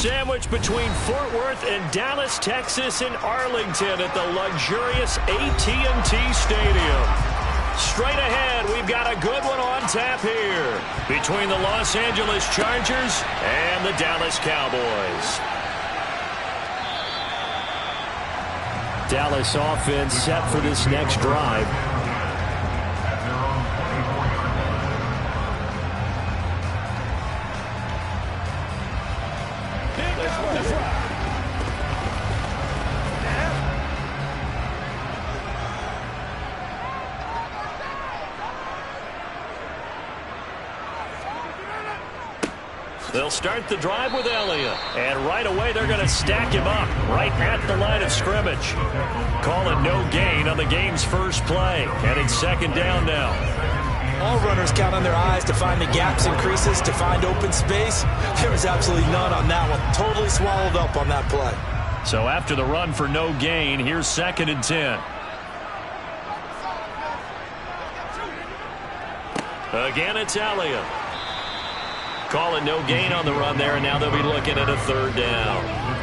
Sandwiched between Fort Worth and Dallas, Texas, and Arlington at the luxurious AT&T Stadium. Straight ahead, we've got a good one on tap here between the Los Angeles Chargers and the Dallas Cowboys. Dallas offense set for this next drive. They'll start the drive with Elliott. And right away, they're going to stack him up right at the line of scrimmage. Call it no gain on the game's first play. And it's second down now. All runners count on their eyes to find the gaps and creases, to find open space. There was absolutely none on that one. Totally swallowed up on that play. So after the run for no gain, here's 2nd and 10. Again, it's Elliott. Call it no gain on the run there, and now they'll be looking at a 3rd down.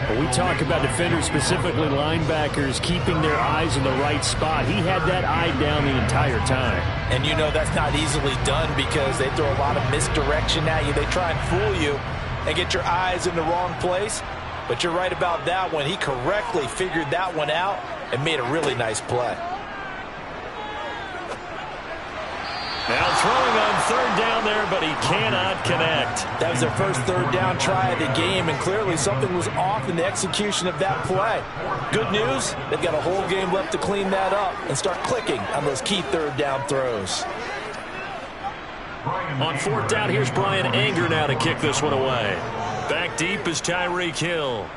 When we talk about defenders, specifically linebackers, keeping their eyes in the right spot. He had that eye down the entire time. And you know that's not easily done because they throw a lot of misdirection at you. They try and fool you and get your eyes in the wrong place. But you're right about that one. He correctly figured that one out and made a really nice play. Now throwing on 3rd down there, but he cannot connect. That was their first 3rd down try of the game, and clearly something was off in the execution of that play. Good news, they've got a whole game left to clean that up and start clicking on those key 3rd down throws. On 4th down, here's Brian Anger now to kick this one away. Back deep is Tyreek Hill.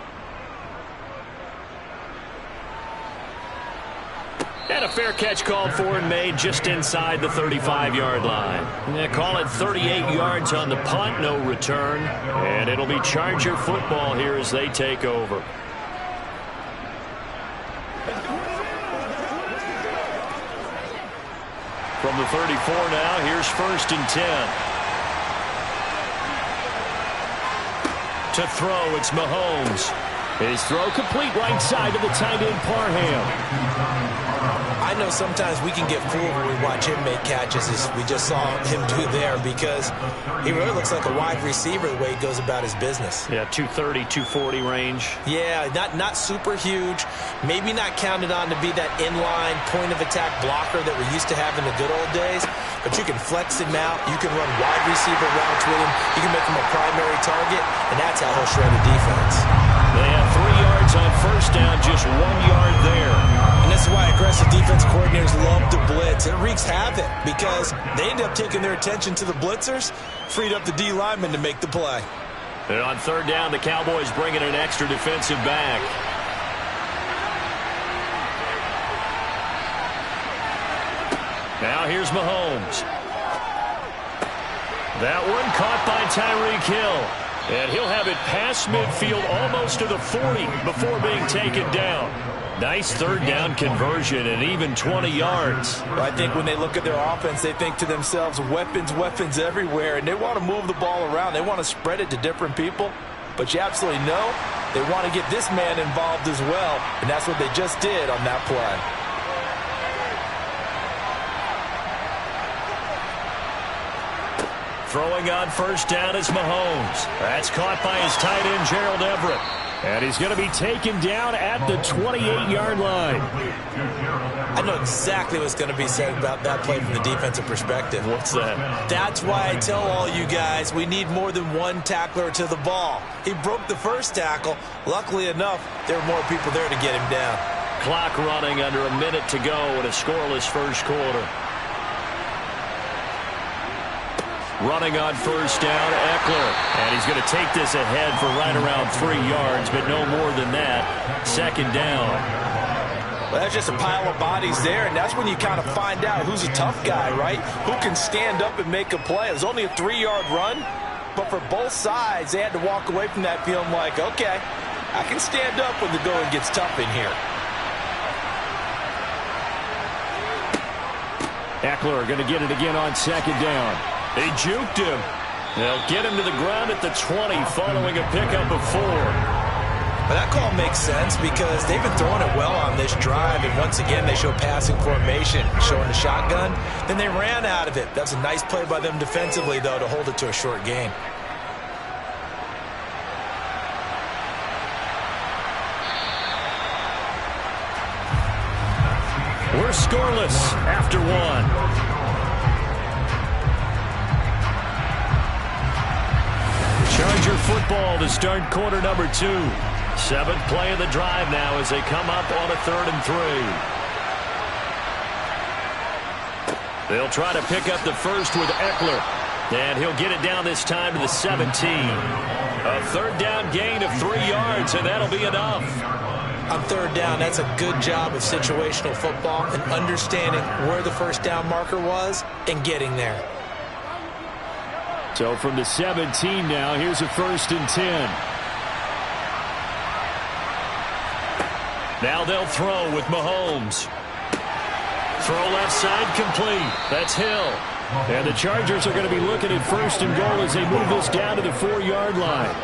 And a fair catch called for and made just inside the 35-yard line. They call it 38 yards on the punt, no return. And it'll be Charger football here as they take over. From the 34 now, here's 1st and 10. To throw, it's Mahomes. His throw complete right side to the tight end Parham. I know sometimes we can get fooled when we watch him make catches, as we just saw him do there, because he really looks like a wide receiver the way he goes about his business. Yeah, 230, 240 range. Yeah, not super huge. Maybe not counted on to be that inline point-of-attack blocker that we used to have in the good old days, but you can flex him out. You can run wide receiver routes with him. You can make him a primary target, and that's how he'll shred a defense. They have 3 yards on 1st down, just 1 yard there. And this is why aggressive defensive coordinators love to blitz. It wreaks havoc because they end up taking their attention to the blitzers, freed up the D lineman to make the play. And on 3rd down, the Cowboys bring in an extra defensive back. Now here's Mahomes. That one caught by Tyreek Hill. And he'll have it past midfield almost to the 40 before being taken down. Nice 3rd down conversion and even 20 yards. Well, I think when they look at their offense, they think to themselves, weapons, weapons everywhere. And they want to move the ball around. They want to spread it to different people. But you absolutely know they want to get this man involved as well. And that's what they just did on that play. Throwing on 1st down is Mahomes. That's caught by his tight end, Gerald Everett. And he's going to be taken down at the 28-yard line. I know exactly what's going to be said about that play from the defensive perspective. What's that? That's why I tell all you guys we need more than one tackler to the ball. He broke the first tackle. Luckily enough, there were more people there to get him down. Clock running under a minute to go in a scoreless first quarter. Running on 1st down, Eckler. And he's going to take this ahead for right around 3 yards, but no more than that. 2nd down. Well, that's just a pile of bodies there, and that's when you kind of find out who's a tough guy, right? Who can stand up and make a play. It was only a 3-yard run, but for both sides, they had to walk away from that feeling like, okay, I can stand up when the going gets tough in here. Eckler going to get it again on 2nd down. They juked him. They'll get him to the ground at the 20 following a pickup of 4. But that call makes sense because they've been throwing it well on this drive, and once again they show passing formation, showing the shotgun. Then they ran out of it. That's a nice play by them defensively, though, to hold it to a short gain. We're scoreless after 1. Charger football to start quarter number 2. 7th play of the drive now as they come up on a 3rd and 3. They'll try to pick up the first with Eckler. And he'll get it down this time to the 17. A 3rd down gain of 3 yards, and that'll be enough. On 3rd down, that's a good job of situational football and understanding where the first down marker was and getting there. So from the 17 now, here's a 1st and 10. Now they'll throw with Mahomes. Throw left side complete. That's Hill. And the Chargers are going to be looking at 1st and goal as they move this down to the 4-yard line.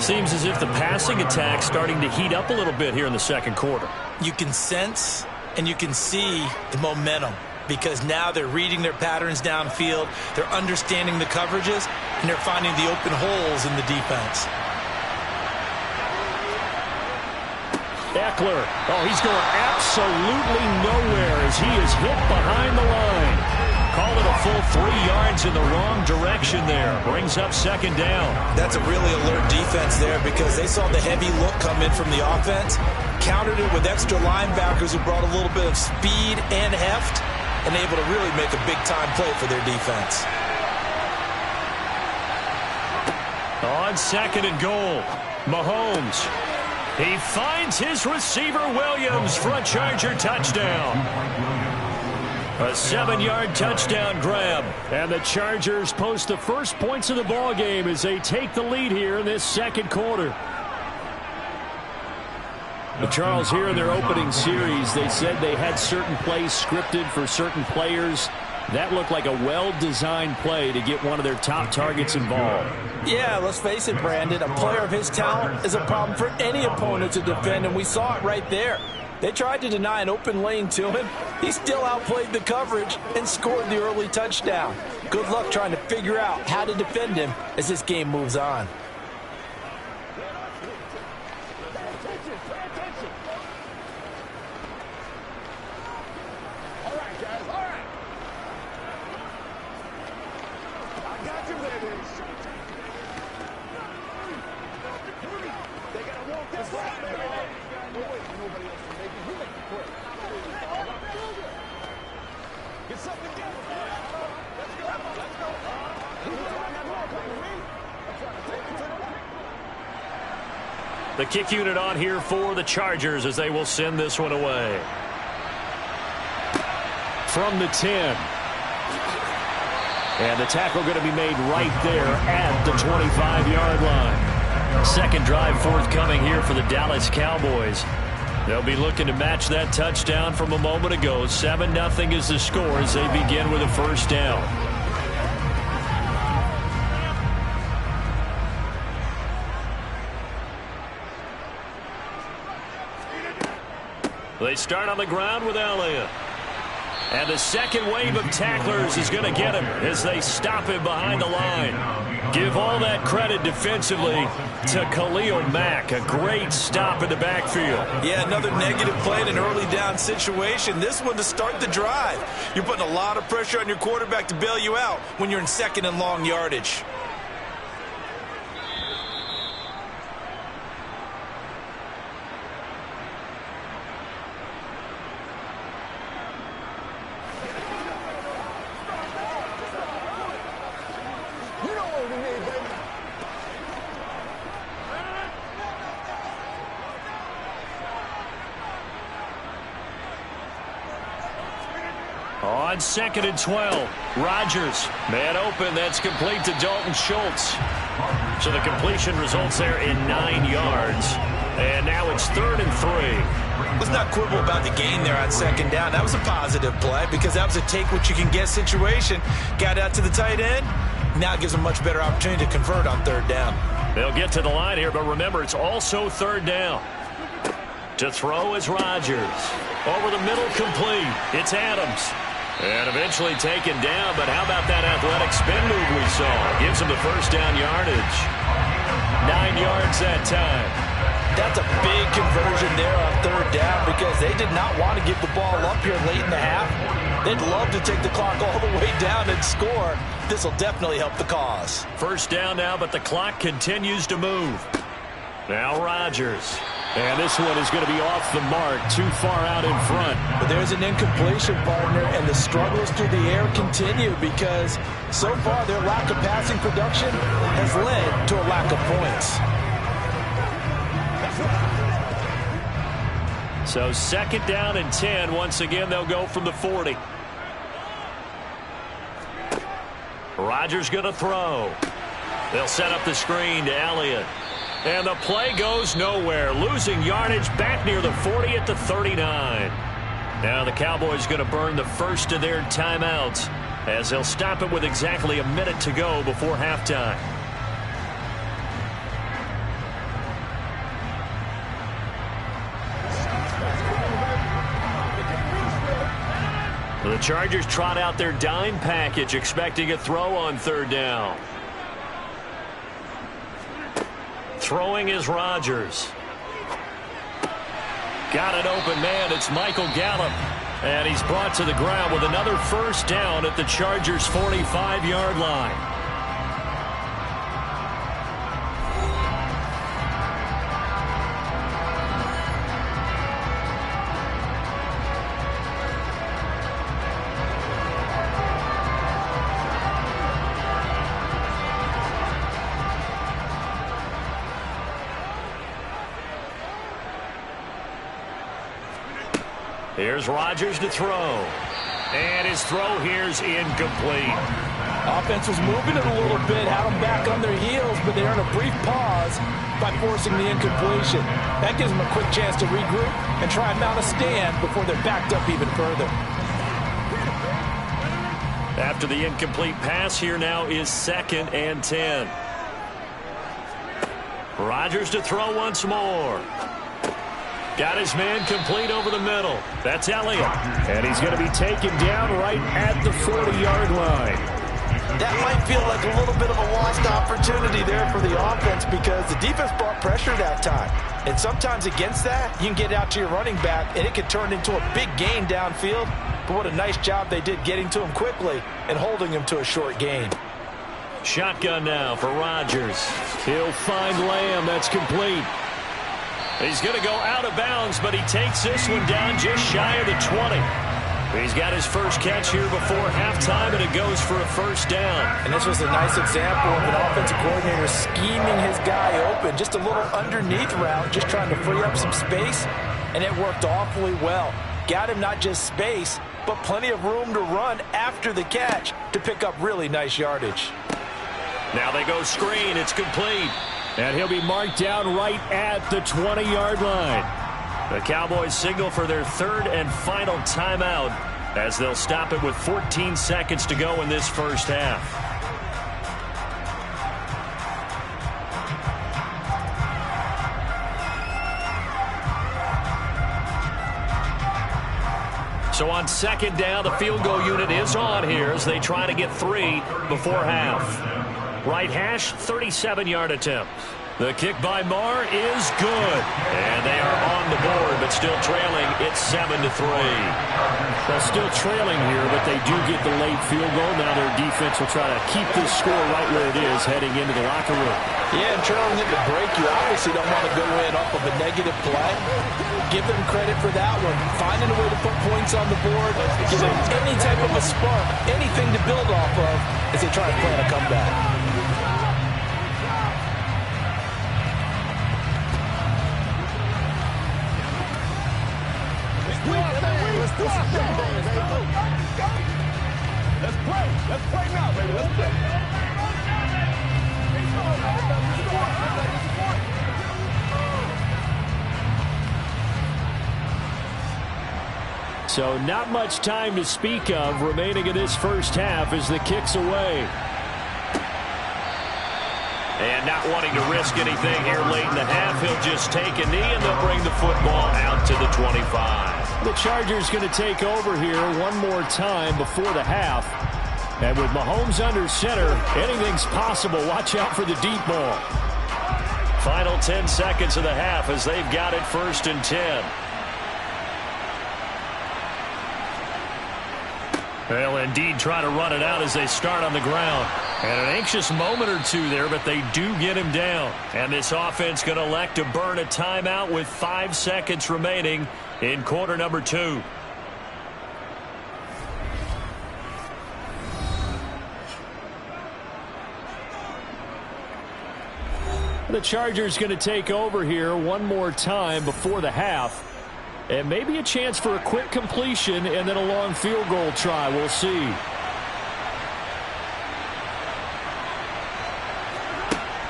Seems as if the passing attack's starting to heat up a little bit here in the second quarter. You can sense and you can see the momentum because now they're reading their patterns downfield, they're understanding the coverages, and they're finding the open holes in the defense. Eckler. Oh, he's going absolutely nowhere as he is hit behind the line. Call it a full 3 yards in the wrong direction there. Brings up 2nd down. That's a really alert defense there because they saw the heavy look come in from the offense, countered it with extra linebackers who brought a little bit of speed and heft, and able to really make a big-time play for their defense. On 2nd and goal, Mahomes. He finds his receiver, Williams, for a Charger touchdown. A 7-yard touchdown grab. And the Chargers post the first points of the ball game as they take the lead here in this second quarter. But Charles, here in their opening series, they said they had certain plays scripted for certain players. That looked like a well-designed play to get one of their top targets involved. Yeah, let's face it, Brandon. A player of his talent is a problem for any opponent to defend, and we saw it right there. They tried to deny an open lane to him. He still outplayed the coverage and scored the early touchdown. Good luck trying to figure out how to defend him as this game moves on. The kick unit on here for the Chargers as they will send this one away. From the 10. And the tackle going to be made right there at the 25-yard line. Second drive forthcoming here for the Dallas Cowboys. They'll be looking to match that touchdown from a moment ago. 7-0 is the score as they begin with a first down. They start on the ground with Elliott. And the second wave of tacklers is going to get him as they stop him behind the line. Give all that credit defensively to Khalil Mack. A great stop in the backfield. Yeah, another negative play in an early down situation. This one to start the drive. You're putting a lot of pressure on your quarterback to bail you out when you're in 2nd and long yardage. On 2nd and 12, Rodgers, man open, that's complete to Dalton Schultz. So the completion results there in 9 yards. And now it's 3rd and 3. Let's not quibble about the gain there on 2nd down. That was a positive play because that was a take what you can get situation. Got out to the tight end, Now it gives them much better opportunity to convert on third down. They'll get to the line here, but remember, it's also third down. To throw is Rodgers. Over the middle, complete. It's Adams. And eventually taken down, but how about that athletic spin move we saw? Gives him the first down yardage. 9 yards that time. That's a big conversion there on third down because they did not want to give the ball up here late in the half. They'd love to take the clock all the way down and score. This will definitely help the cause. First down now, but the clock continues to move. Now Rodgers. And this one is going to be off the mark, too far out in front. But there's an incompletion, partner, and the struggles through the air continue because so far their lack of passing production has led to a lack of points. So second down and 10. Once again, they'll go from the 40. Rodgers going to throw. They'll set up the screen to Elliott. And the play goes nowhere. Losing yardage back near the 40 at the 39. Now the Cowboys going to burn the first of their timeouts as they'll stop it with exactly a minute to go before halftime. The Chargers trot out their dime package, expecting a throw on third down. Throwing is Rodgers. Got an open man. It's Michael Gallup. And he's brought to the ground with another first down at the Chargers' 45-yard line. Here's Rodgers to throw. And his throw here's incomplete. Offense was moving it a little bit, had them back on their heels, but they earned a brief pause by forcing the incompletion. That gives them a quick chance to regroup and try and mount a stand before they're backed up even further. After the incomplete pass, here now is second and 10. Rodgers to throw once more. Got his man complete over the middle. That's Elliott. And he's going to be taken down right at the 40-yard line. That might feel like a little bit of a lost opportunity there for the offense because the defense brought pressure that time. And sometimes against that, you can get out to your running back, and it could turn into a big gain downfield. But what a nice job they did getting to him quickly and holding him to a short gain. Shotgun now for Rodgers. He'll find Lamb. That's complete. He's going to go out of bounds, but he takes this one down just shy of the 20. He's got his first catch here before halftime, and it goes for a first down. And this was a nice example of an offensive coordinator scheming his guy open. Just a little underneath route, just trying to free up some space, and it worked awfully well. Got him not just space, but plenty of room to run after the catch to pick up really nice yardage. Now they go screen. It's complete. And he'll be marked down right at the 20-yard line. The Cowboys signal for their third and final timeout as they'll stop it with 14 seconds to go in this first half. So on second down, the field goal unit is on here as they try to get 3 before half. Right hash, 37-yard attempt. The kick by Marr is good. And they are on the board, but still trailing. It's 7-3. Well, still trailing here, but they do get the late field goal. Now their defense will try to keep this score right where it is heading into the locker room. Yeah, and trailing at the break, you obviously don't want to go in off of a negative play. Give them credit for that one. Finding a way to put points on the board, give them any type of a spark, anything to build off of as they try to plan a comeback. Let's play now, baby. Let's play. So not much time to speak of remaining in this first half as the kick's away. And not wanting to risk anything here late in the half, he'll just take a knee, and they'll bring the football out to the 25. The Chargers going to take over here one more time before the half. And with Mahomes under center, anything's possible. Watch out for the deep ball. Final 10 seconds of the half as they've got it 1st and 10. They'll indeed try to run it out as they start on the ground. And an anxious moment or two there, but they do get him down. And this offense going to elect to burn a timeout with 5 seconds remaining in quarter number 2. The Chargers going to take over here one more time before the half. And maybe a chance for a quick completion and then a long field goal try. We'll see.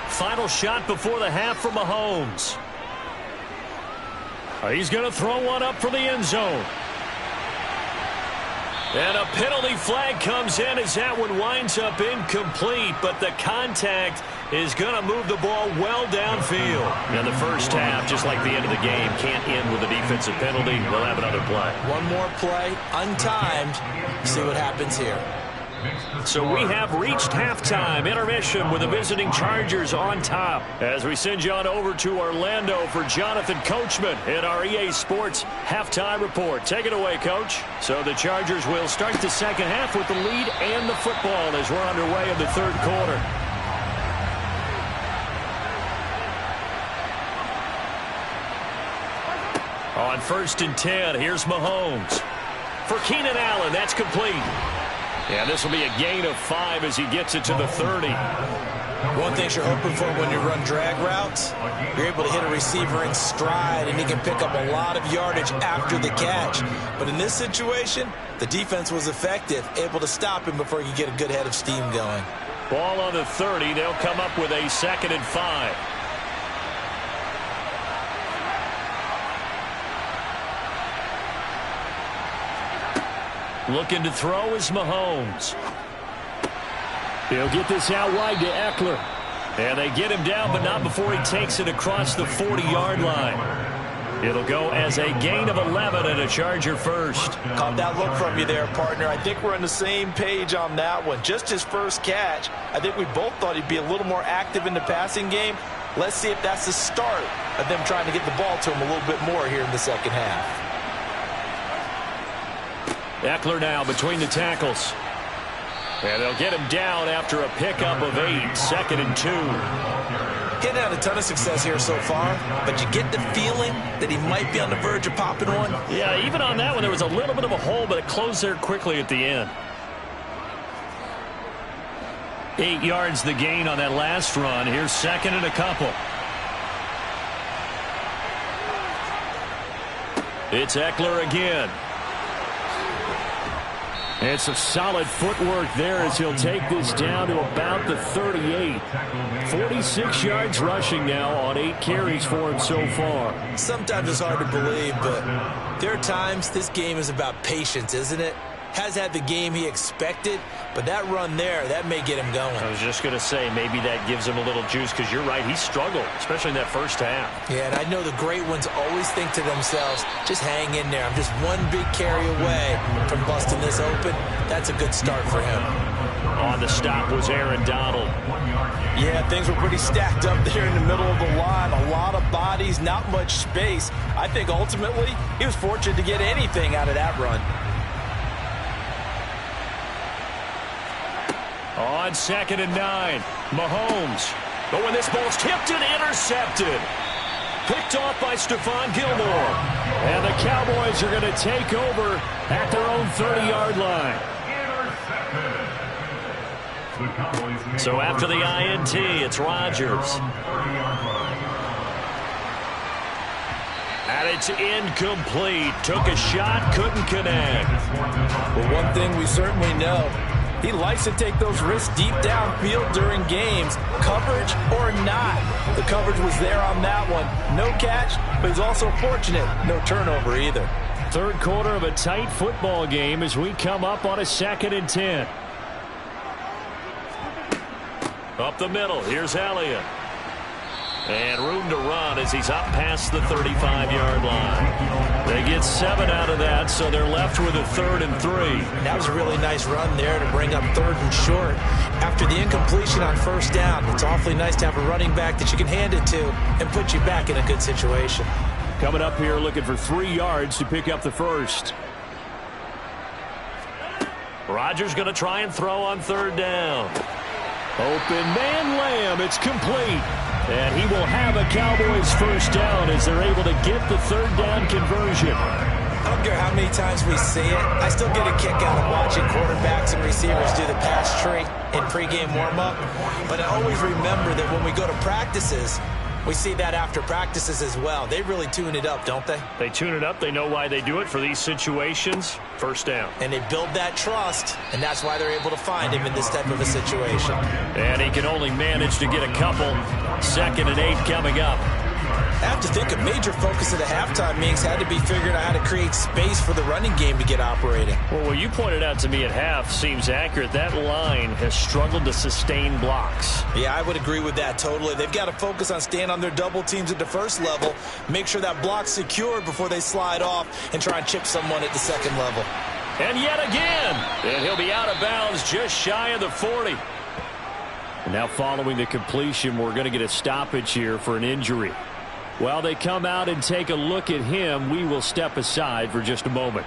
Final shot before the half for Mahomes. He's going to throw one up from the end zone. And a penalty flag comes in as that one winds up incomplete, but the contact is going to move the ball well downfield. And the first half, just like the end of the game, can't end with a defensive penalty. We'll have another play. One more play, untimed. See what happens here. So we have reached halftime intermission with the visiting Chargers on top. As we send you on over to Orlando for Jonathan Coachman in our EA Sports halftime report. Take it away, Coach. So the Chargers will start the second half with the lead and the football as we're underway in the third quarter. On 1st and 10, here's Mahomes. For Keenan Allen, that's complete. And this will be a gain of 5 as he gets it to the 30. One thing you're hoping for when you run drag routes, you're able to hit a receiver in stride, and he can pick up a lot of yardage after the catch. But in this situation, the defense was effective, able to stop him before he could get a good head of steam going. Ball on the 30. They'll come up with a 2nd and 5. Looking to throw is Mahomes. He'll get this out wide to Eckler. And they get him down, but not before he takes it across the 40-yard line. It'll go as a gain of 11 and a Charger first. Caught that look from you there, partner. I think we're on the same page on that one. Just his first catch. I think we both thought he'd be a little more active in the passing game. Let's see if that's the start of them trying to get the ball to him a little bit more here in the second half. Eckler now between the tackles. And they'll get him down after a pickup of 8. 2nd and 2. Getting had a ton of success here so far, but you get the feeling that he might be on the verge of popping one. Yeah, even on that one, there was a little bit of a hole, but it closed there quickly at the end. 8 yards the gain on that last run. Here's 2nd and a couple. It's Eckler again. It's a solid footwork there as he'll take this down to about the 38. 46 yards rushing now on 8 carries for him so far. Sometimes it's hard to believe, but there are times this game is about patience, isn't it? Has had the game he expected, but that run there, that may get him going. I was just going to say, maybe that gives him a little juice, because you're right, he struggled, especially in that first half. Yeah, and I know the great ones always think to themselves, just hang in there. I'm just one big carry away from busting this open. That's a good start for him. On the stop was Aaron Donald. Yeah, things were pretty stacked up there in the middle of the line. A lot of bodies, not much space. I think ultimately he was fortunate to get anything out of that run. On 2nd and 9, Mahomes. But when this ball's tipped and intercepted. Picked off by Stephon Gilmore. And the Cowboys are going to take over at their own 30-yard line. So after the INT, it's Rodgers. And it's incomplete. Took a shot, couldn't connect. Well, one thing we certainly know, he likes to take those risks deep downfield during games, coverage or not. The coverage was there on that one. No catch, but he's also fortunate. No turnover either. Third quarter of a tight football game as we come up on a 2nd and 10. Up the middle, here's Elliott. And room to run as he's up past the 35-yard line. They get 7 out of that, so they're left with a 3rd and 3. That was a really nice run there to bring up 3rd and short. After the incompletion on 1st down, it's awfully nice to have a running back that you can hand it to and put you back in a good situation. Coming up here looking for 3 yards to pick up the first. Rodgers going to try and throw on 3rd down. Open man Lamb. It's complete. And he will have a Cowboys first down as they're able to get the 3rd down conversion. I don't care how many times we see it. I still get a kick out of watching quarterbacks and receivers do the pass tree in pregame warm-up. But I always remember that when we go to practices, we see that after practices as well. They really tune it up, don't they? They tune it up. They know why they do it for these situations. First down. And they build that trust, and that's why they're able to find him in this type of a situation. And he can only manage to get a couple. 2nd and 8 coming up. I have to think a major focus of the halftime meetings had to be figuring out how to create space for the running game to get operating. Well, what you pointed out to me at half seems accurate. That line has struggled to sustain blocks. Yeah, I would agree with that totally. They've got to focus on staying on their double teams at the first level, make sure that block's secured before they slide off and try and chip someone at the second level. And yet again, and he'll be out of bounds just shy of the 40. And now following the completion, we're going to get a stoppage here for an injury. While they come out and take a look at him, we will step aside for just a moment.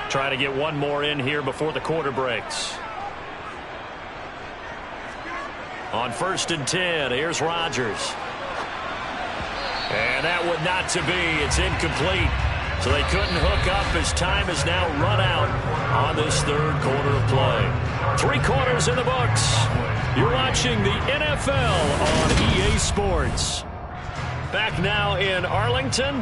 Trying to get one more in here before the quarter breaks. On 1st and 10, here's Rodgers. And that would not to be. It's incomplete. So they couldn't hook up as time has now run out on this 3rd quarter of play. 3 quarters in the books. You're watching the NFL on EA Sports. Back now in Arlington.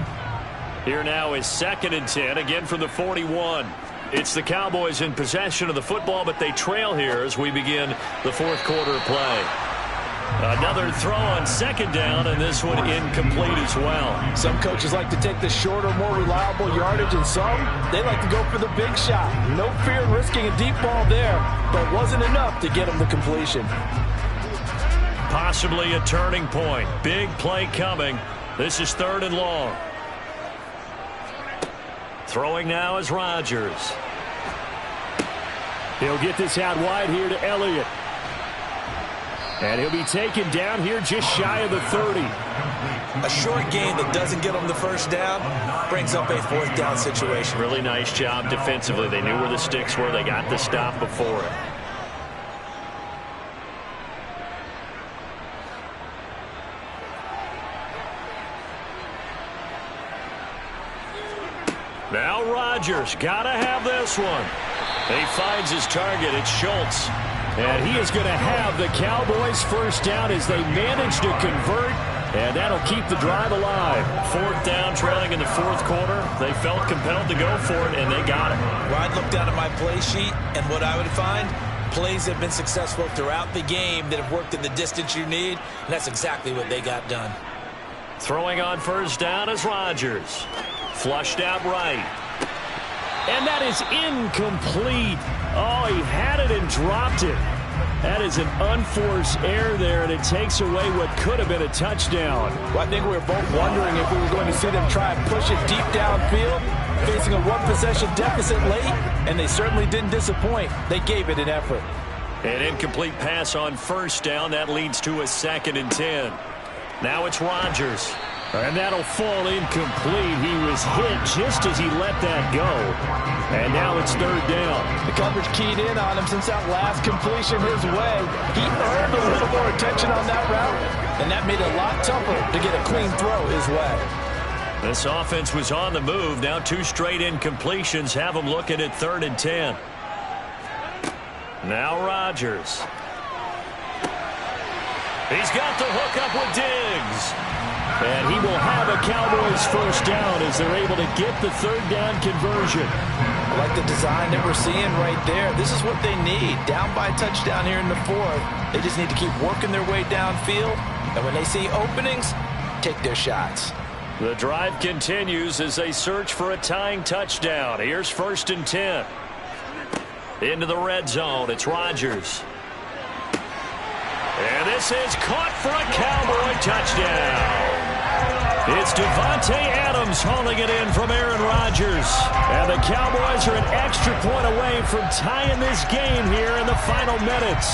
Here now is 2nd and 10, again from the 41. It's the Cowboys in possession of the football, but they trail here as we begin the 4th quarter of play. Another throw on 2nd down, and this one incomplete as well. Some coaches like to take the shorter, more reliable yardage, and some, they like to go for the big shot. No fear in risking a deep ball there, but wasn't enough to get them the completion. Possibly a turning point. Big play coming. This is 3rd and long. Throwing now is Rodgers. He'll get this out wide here to Elliott. And he'll be taken down here just shy of the 30. A short gain that doesn't get them the first down brings up a 4th down situation. Really nice job defensively. They knew where the sticks were. They got the stop before it. Now Rodgers, gotta have this one. He finds his target. It's Schultz. And he is going to have the Cowboys first down as they manage to convert. And that'll keep the drive alive. 4th down, trailing in the 4th quarter. They felt compelled to go for it, and they got it. Well, I'd look down at my play sheet, and what I would find, plays have been successful throughout the game that have worked in the distance you need, and that's exactly what they got done. Throwing on 1st down is Rodgers. Flushed out right. And that is incomplete. Oh, he had it and dropped it. That is an unforced error there, and it takes away what could have been a touchdown. Well, I think we were both wondering if we were going to see them try and push it deep downfield, facing a 1-possession deficit late, and they certainly didn't disappoint. They gave it an effort. An incomplete pass on 1st down. That leads to a 2nd and 10. Now it's Rodgers. And that'll fall incomplete. He was hit just as he let that go. And now it's 3rd down. The coverage keyed in on him since that last completion his way. He earned a little more attention on that route, and that made it a lot tougher to get a clean throw his way. This offense was on the move. Now 2 straight incompletions have them looking at 3rd and 10. Now Rodgers. He's got the hook up with Diggs. And he will have a Cowboys first down as they're able to get the third down conversion. I like the design that we're seeing right there. This is what they need. Down by a touchdown here in the fourth. They just need to keep working their way downfield. And when they see openings, take their shots. The drive continues as they search for a tying touchdown. Here's 1st and 10. Into the red zone. It's Rodgers. And this is caught for a Cowboy touchdown. It's Devontae Adams hauling it in from Aaron Rodgers. And the Cowboys are an extra point away from tying this game here in the final minutes.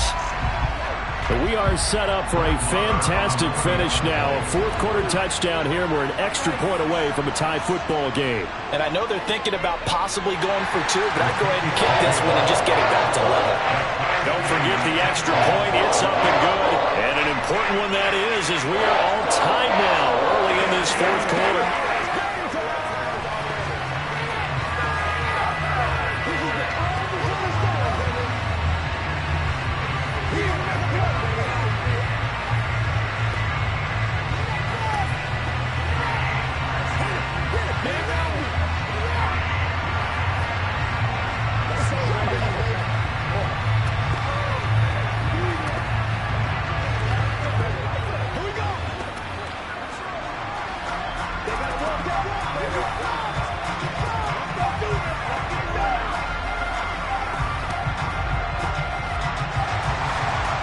We are set up for a fantastic finish now. A fourth-quarter touchdown here. We're an extra point away from a tie football game. And I know they're thinking about possibly going for 2, but I'd go ahead and kick this one and just get it back to level. Don't forget the extra point. It's up and good. And an important one that is, as we are all tied now early in this fourth quarter.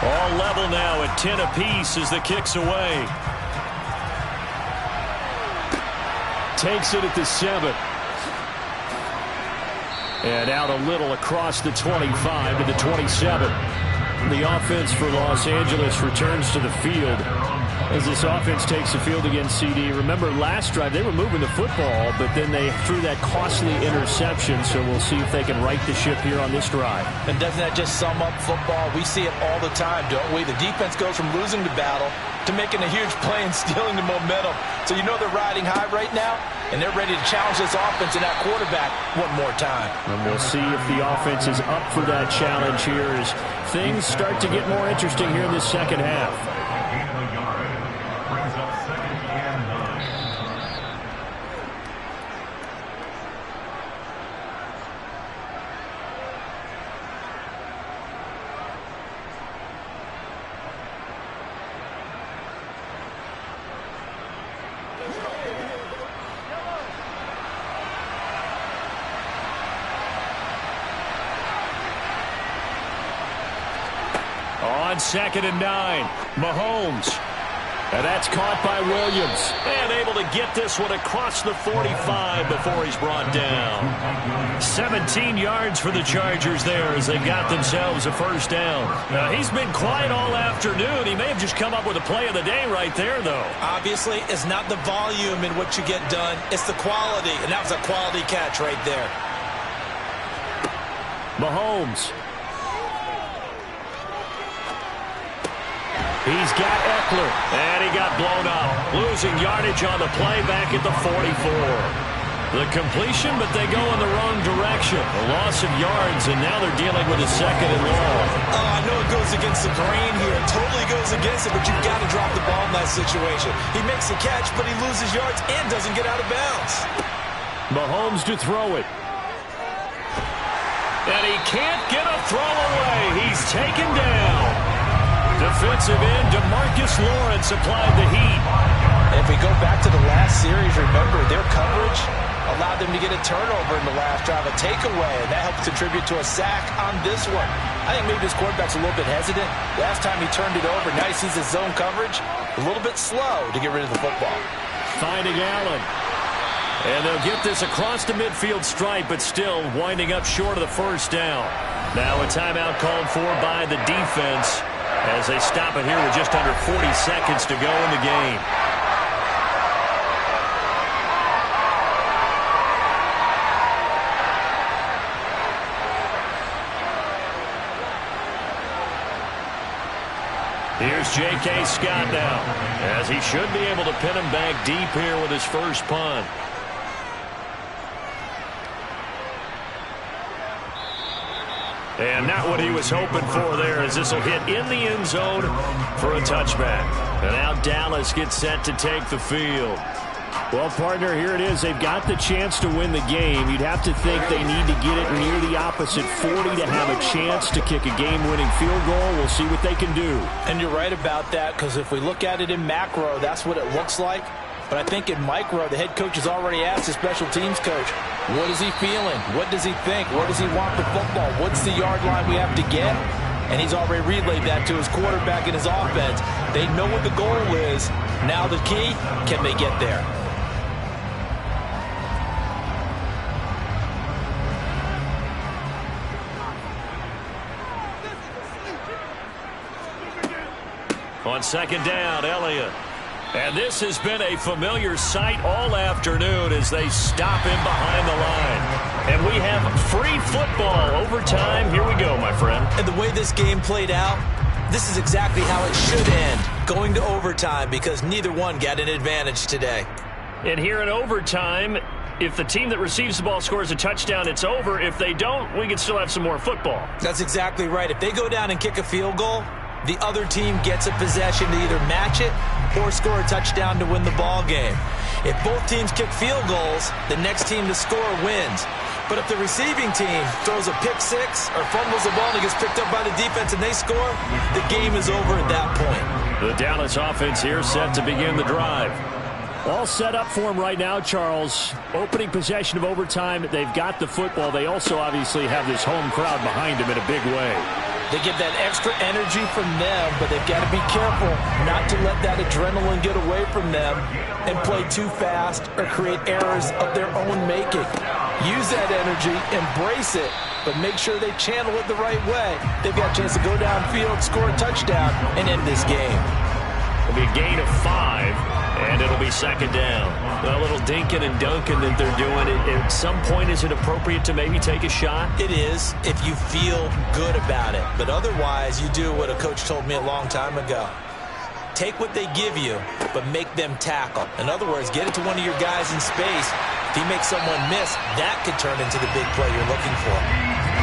All level now at 10 apiece as the kick's away. Takes it at the 7. And out a little across the 25 to the 27. The offense for Los Angeles returns to the field as this offense takes the field against CD. Remember, last drive they were moving the football, but then they threw that costly interception, so we'll see if they can right the ship here on this drive. And doesn't that just sum up football? We see it all the time, don't we? The defense goes from losing the battle to making a huge play and stealing the momentum. So you know they're riding high right now, and they're ready to challenge this offense and that quarterback one more time. And we'll see if the offense is up for that challenge here as things start to get more interesting here in the second half. On 2nd and 9, Mahomes. And that's caught by Williams. And able to get this one across the 45 before he's brought down. 17 yards for the Chargers there as they've got themselves a first down. Now, he's been quiet all afternoon. He may have just come up with a play of the day right there, though. Obviously, it's not the volume in what you get done. It's the quality, and that was a quality catch right there. Mahomes. He's got Eckler, and he got blown up. Losing yardage on the play back at the 44. The completion, but they go in the wrong direction. A loss of yards, and now they're dealing with a 2nd and long. Oh, I know it goes against the grain here. It totally goes against it, but you've got to drop the ball in that situation. He makes the catch, but he loses yards and doesn't get out of bounds. Mahomes to throw it. And he can't get a throw away. He's taken down. Defensive end DeMarcus Lawrence applied the heat. And if we go back to the last series, remember their coverage allowed them to get a turnover in the last drive, a takeaway, and that helps contribute to a sack on this one. I think maybe this quarterback's a little bit hesitant. Last time he turned it over, now he sees his zone coverage, a little bit slow to get rid of the football. Finding Allen. And they'll get this across the midfield stripe, but still winding up short of the first down. Now a timeout called for by the defense as they stop it here with just under 40 seconds to go in the game. Here's J.K. Scott now, as he should be able to pin him back deep here with his first punt. And not what he was hoping for there, as this will hit in the end zone for a touchback. And now Dallas gets set to take the field. Well, partner, here it is. They've got the chance to win the game. You'd have to think they need to get it near the opposite 40 to have a chance to kick a game-winning field goal. We'll see what they can do. And you're right about that, because if we look at it in macro, that's what it looks like. But I think in micro, the head coach has already asked the special teams coach, what is he feeling? What does he think? Where does he want the football? What's the yard line we have to get? And he's already relayed that to his quarterback and his offense. They know what the goal is. Now the key, can they get there? On second down, Elliott. And this has been a familiar sight all afternoon as they stop him behind the line. And we have free football overtime. Here we go, my friend. And the way this game played out, this is exactly how it should end, going to overtime, because neither one got an advantage today. And here in overtime, if the team that receives the ball scores a touchdown, it's over. If they don't, we can still have some more football. That's exactly right. If they go down and kick a field goal, the other team gets a possession to either match it or score a touchdown to win the ball game. If both teams kick field goals, the next team to score wins. But if the receiving team throws a pick six or fumbles the ball and it gets picked up by the defense and they score, the game is over at that point. The Dallas offense here set to begin the drive. All set up for them right now, Charles. Opening possession of overtime. They've got the football. They also obviously have this home crowd behind them in a big way. They get that extra energy from them, but they've got to be careful not to let that adrenaline get away from them and play too fast or create errors of their own making. Use that energy, embrace it, but make sure they channel it the right way. They've got a chance to go downfield, score a touchdown, and end this game. It'll be a gain of 5. And it'll be second down. A little dinking and dunking that they're doing. At some point, is it appropriate to maybe take a shot? It is, if you feel good about it. But otherwise, you do what a coach told me a long time ago. Take what they give you, but make them tackle. In other words, get it to one of your guys in space. If he makes someone miss, that could turn into the big play you're looking for.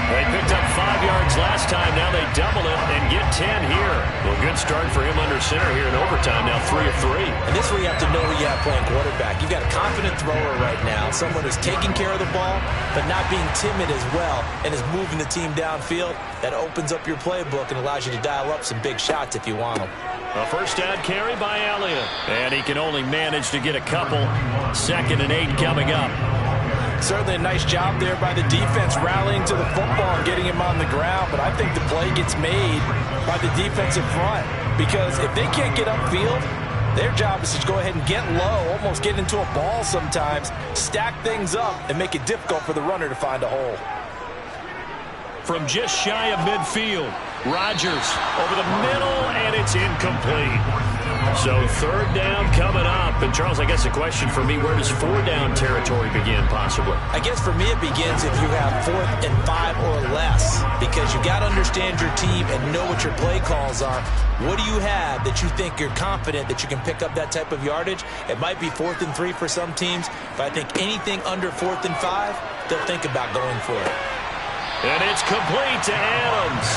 They picked up 5 yards last time. Now they double it and get 10 here. Well, good start for him under center here in overtime. Now 3 of 3. And this is where you have to know who you have playing quarterback. You've got a confident thrower right now, someone who's taking care of the ball, but not being timid as well, and is moving the team downfield. That opens up your playbook and allows you to dial up some big shots if you want them. A first down carry by Elliott. And he can only manage to get a couple. 2nd and 8 coming up. Certainly a nice job there by the defense rallying to the football and getting him on the ground, but I think the play gets made by the defensive front, because if they can't get upfield, their job is to go ahead and get low, almost get into a ball sometimes, stack things up, and make it difficult for the runner to find a hole. From just shy of midfield, Rodgers over the middle, and it's incomplete. So 3rd down coming up. And, Charles, I guess a question for me, where does 4-down territory begin, possibly? I guess for me it begins if you have 4th and 5 or less, because you got to understand your team and know what your play calls are. What do you have that you think you're confident that you can pick up that type of yardage? It might be 4th and 3 for some teams, but I think anything under 4th and 5, they'll think about going for it. And it's complete to Adams.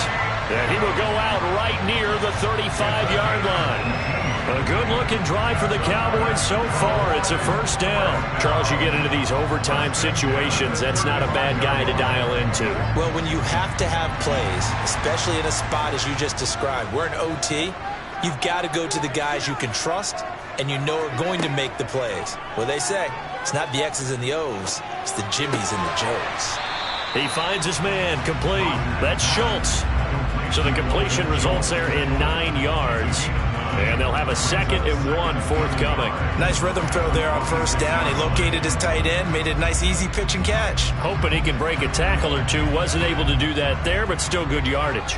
And he will go out right near the 35-yard line. A good-looking drive for the Cowboys so far. It's a first down. Charles, you get into these overtime situations, that's not a bad guy to dial into. Well, when you have to have plays, especially in a spot as you just described, we're in OT, you've got to go to the guys you can trust and you know are going to make the plays. Well, they say it's not the X's and the O's, it's the Jimmies and the Joes. He finds his man complete. That's Schultz. So the completion results there in 9 yards. And they'll have a 2nd and 1 forthcoming. Nice rhythm throw there on first down. He located his tight end, made it a nice easy pitch and catch. Hoping he can break a tackle or two. Wasn't able to do that there, but still good yardage.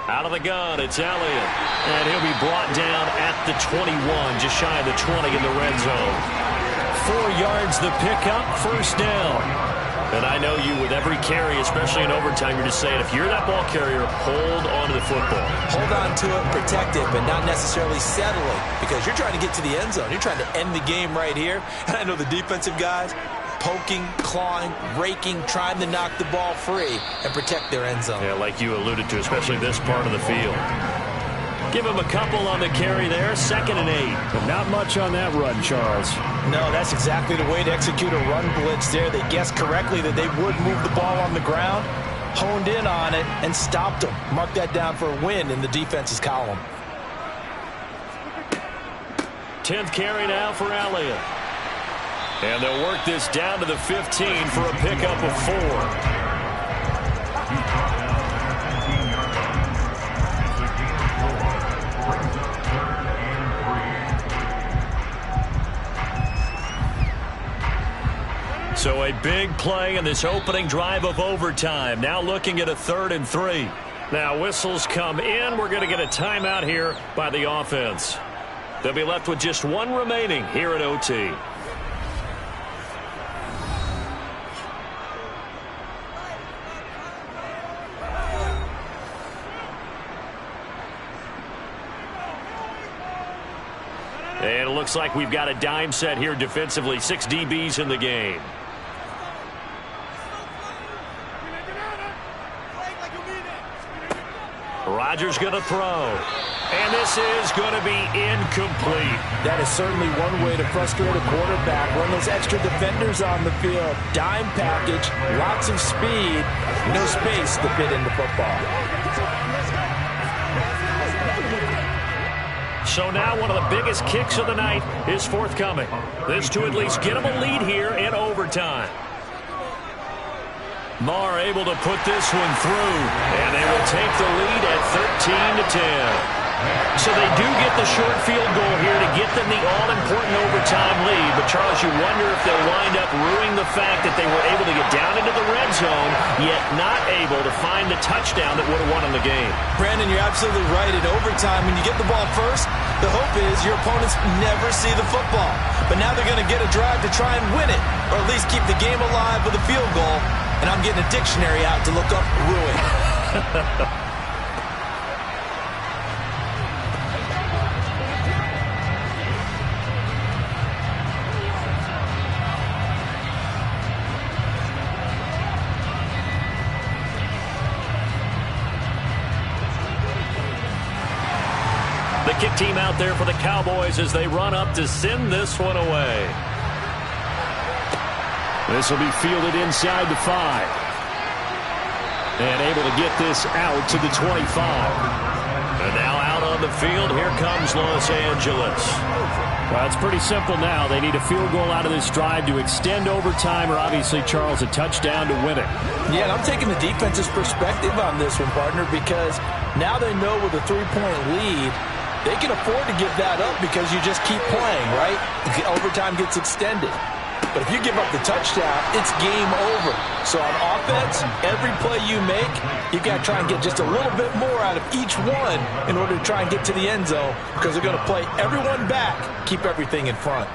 Out of the gun, it's Elliott. And he'll be brought down at the 21, just shy of the 20 in the red zone. 4 yards the pickup, first down. And I know you, with every carry, especially in overtime, you're just saying, if you're that ball carrier, hold on to the football. Hold on to it, protect it, but not necessarily settling, because you're trying to get to the end zone. You're trying to end the game right here. And I know the defensive guys, poking, clawing, raking, trying to knock the ball free and protect their end zone. Yeah, like you alluded to, especially this part of the field. Give him a couple on the carry there, 2nd and 8. But not much on that run, Charles. No, that's exactly the way to execute a run blitz there. They guessed correctly that they would move the ball on the ground, honed in on it, and stopped them. Mark that down for a win in the defense's column. 10th carry now for Elliott. And they'll work this down to the 15 for a pickup of 4. So a big play in this opening drive of overtime. Now looking at a 3rd and 3. Now whistles come in. We're going to get a timeout here by the offense. They'll be left with just 1 remaining here at OT. And it looks like we've got a dime set here defensively. 6 DBs in the game. Rodgers going to throw. And this is going to be incomplete. That is certainly one way to frustrate a quarterback. Run those extra defenders on the field. Dime package, lots of speed, no space to fit into football. So now one of the biggest kicks of the night is forthcoming. This to at least get them a lead here in overtime. Marr able to put this one through, and they will take the lead at 13-10. So they do get the short field goal here to get them the all-important overtime lead. But, Charles, you wonder if they'll wind up ruining the fact that they were able to get down into the red zone, yet not able to find the touchdown that would have won them the game. Brandon, you're absolutely right. In overtime, when you get the ball first, the hope is your opponents never see the football. But now they're going to get a drive to try and win it, or at least keep the game alive with a field goal. And I'm getting a dictionary out to look up ruin. The kick team out there for the Cowboys as they run up to send this one away. This will be fielded inside the 5. And able to get this out to the 25. And now out on the field, here comes Los Angeles. Well, it's pretty simple now. They need a field goal out of this drive to extend overtime, or obviously, Charles, a touchdown to win it. Yeah, and I'm taking the defense's perspective on this one, partner, because now they know with a 3-point lead, they can afford to give that up because you just keep playing, right? Overtime gets extended. But if you give up the touchdown, it's game over. So on offense, every play you make, you've got to try and get just a little bit more out of each one in order to try and get to the end zone, because they're going to play everyone back, keep everything in front.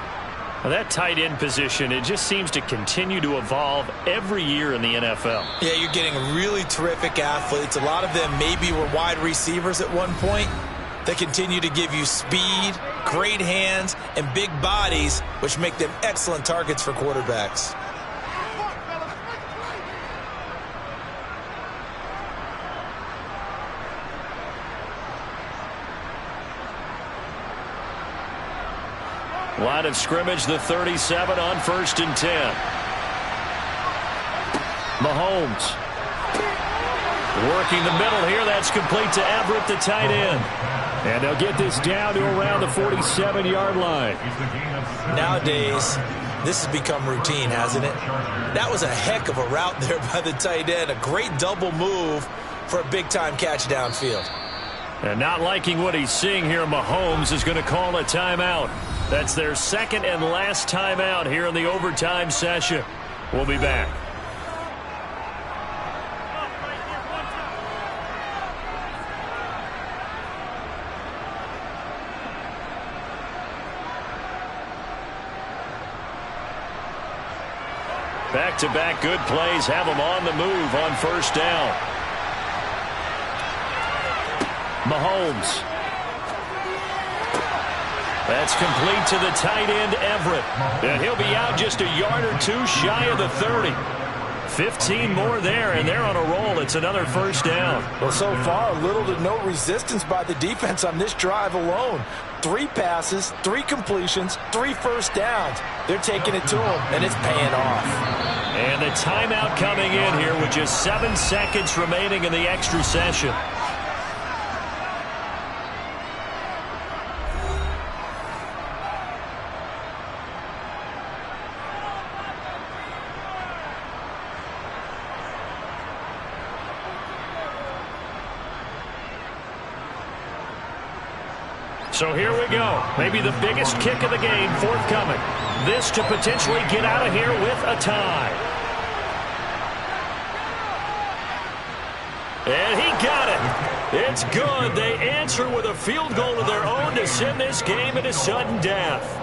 Now that tight end position, it just seems to continue to evolve every year in the NFL. Yeah, you're getting really terrific athletes. A lot of them maybe were wide receivers at one point. They continue to give you speed, great hands, and big bodies, which make them excellent targets for quarterbacks. Line of scrimmage, the 37 on 1st and 10. Mahomes working the middle here. That's complete to Everett, the tight end. And they'll get this down to around the 47-yard line. Nowadays, this has become routine, hasn't it? That was a heck of a route there by the tight end. A great double move for a big-time catch downfield. And not liking what he's seeing here, Mahomes is going to call a timeout. That's their second and last timeout here in the overtime session. We'll be back. Back-to-back good plays have them on the move on 1st down. Mahomes. That's complete to the tight end, Everett. And he'll be out just a yard or two shy of the 30. 15 more there, and they're on a roll. It's another first down. Well, so far, little to no resistance by the defense on this drive alone. 3 passes, 3 completions, 3 first downs. They're taking it to them, and it's paying off. And the timeout coming in here with just 7 seconds remaining in the extra session. So here we go. Maybe the biggest kick of the game forthcoming. This to potentially get out of here with a tie. And he got it. It's good. They answer with a field goal of their own to send this game into sudden death.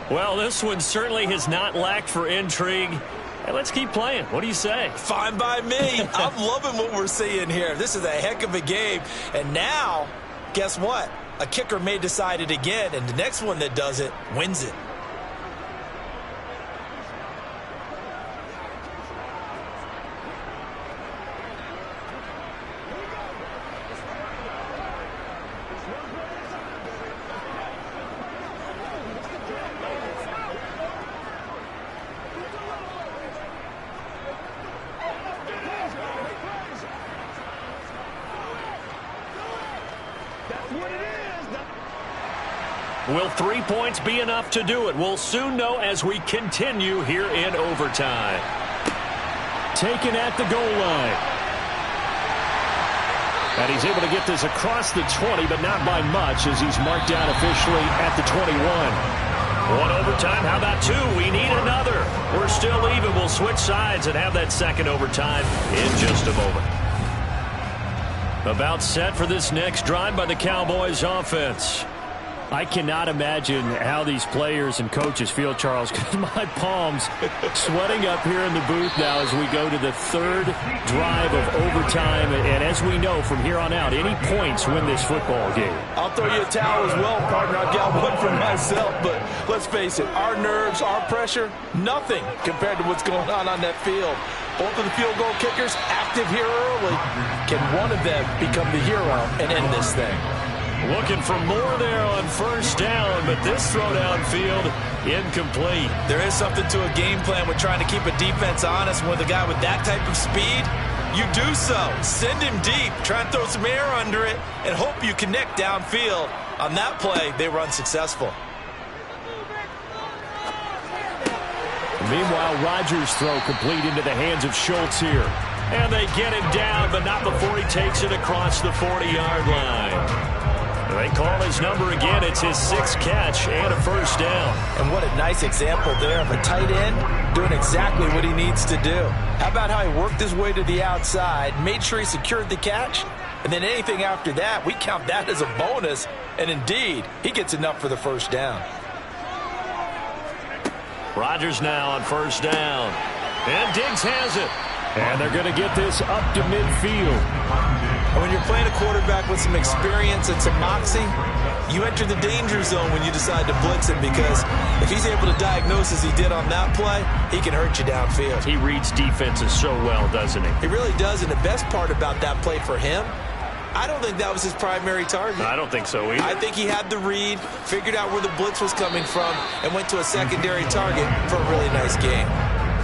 Well, this one certainly has not lacked for intrigue. And let's keep playing. What do you say? Fine by me. I'm loving what we're seeing here. This is a heck of a game. And now, guess what? A kicker may decide it again, and the next one that does it wins it. Will 3 points be enough to do it? We'll soon know as we continue here in overtime. Taken at the goal line. And he's able to get this across the 20, but not by much as he's marked down officially at the 21. 1 overtime. How about 2? We need another. We're still even. We'll switch sides and have that second overtime in just a moment. About set for this next drive by the Cowboys offense. I cannot imagine how these players and coaches feel, Charles, because my palms sweating up here in the booth now as we go to the 3rd drive of overtime. And as we know from here on out, any points win this football game. I'll throw you a towel as well, partner. I got one for myself, but let's face it, our nerves, our pressure, nothing compared to what's going on that field. Both of the field goal kickers active here early. Can one of them become the hero and end this thing? Looking for more there on first down, but this throw downfield incomplete. There is something to a game plan with trying to keep a defense honest. With a guy with that type of speed, you do so. Send him deep, try and throw some air under it, and hope you connect downfield. On that play, they were unsuccessful. Meanwhile, Rodgers' throw complete into the hands of Schultz here. And they get him down, but not before he takes it across the 40-yard line. They call his number again. It's his 6th catch and a first down. And what a nice example there of a tight end doing exactly what he needs to do. How about how he worked his way to the outside, made sure he secured the catch, and then anything after that, we count that as a bonus. And indeed, he gets enough for the first down. Rodgers now on first down. And Diggs has it. And they're going to get this up to midfield. And when you're playing a quarterback with some experience and some moxie, you enter the danger zone when you decide to blitz him, because if he's able to diagnose as he did on that play, he can hurt you downfield. He reads defenses so well, doesn't he? He really does, and the best part about that play for him, I don't think that was his primary target. I don't think so either. I think he had the read, figured out where the blitz was coming from, and went to a secondary target for a really nice game.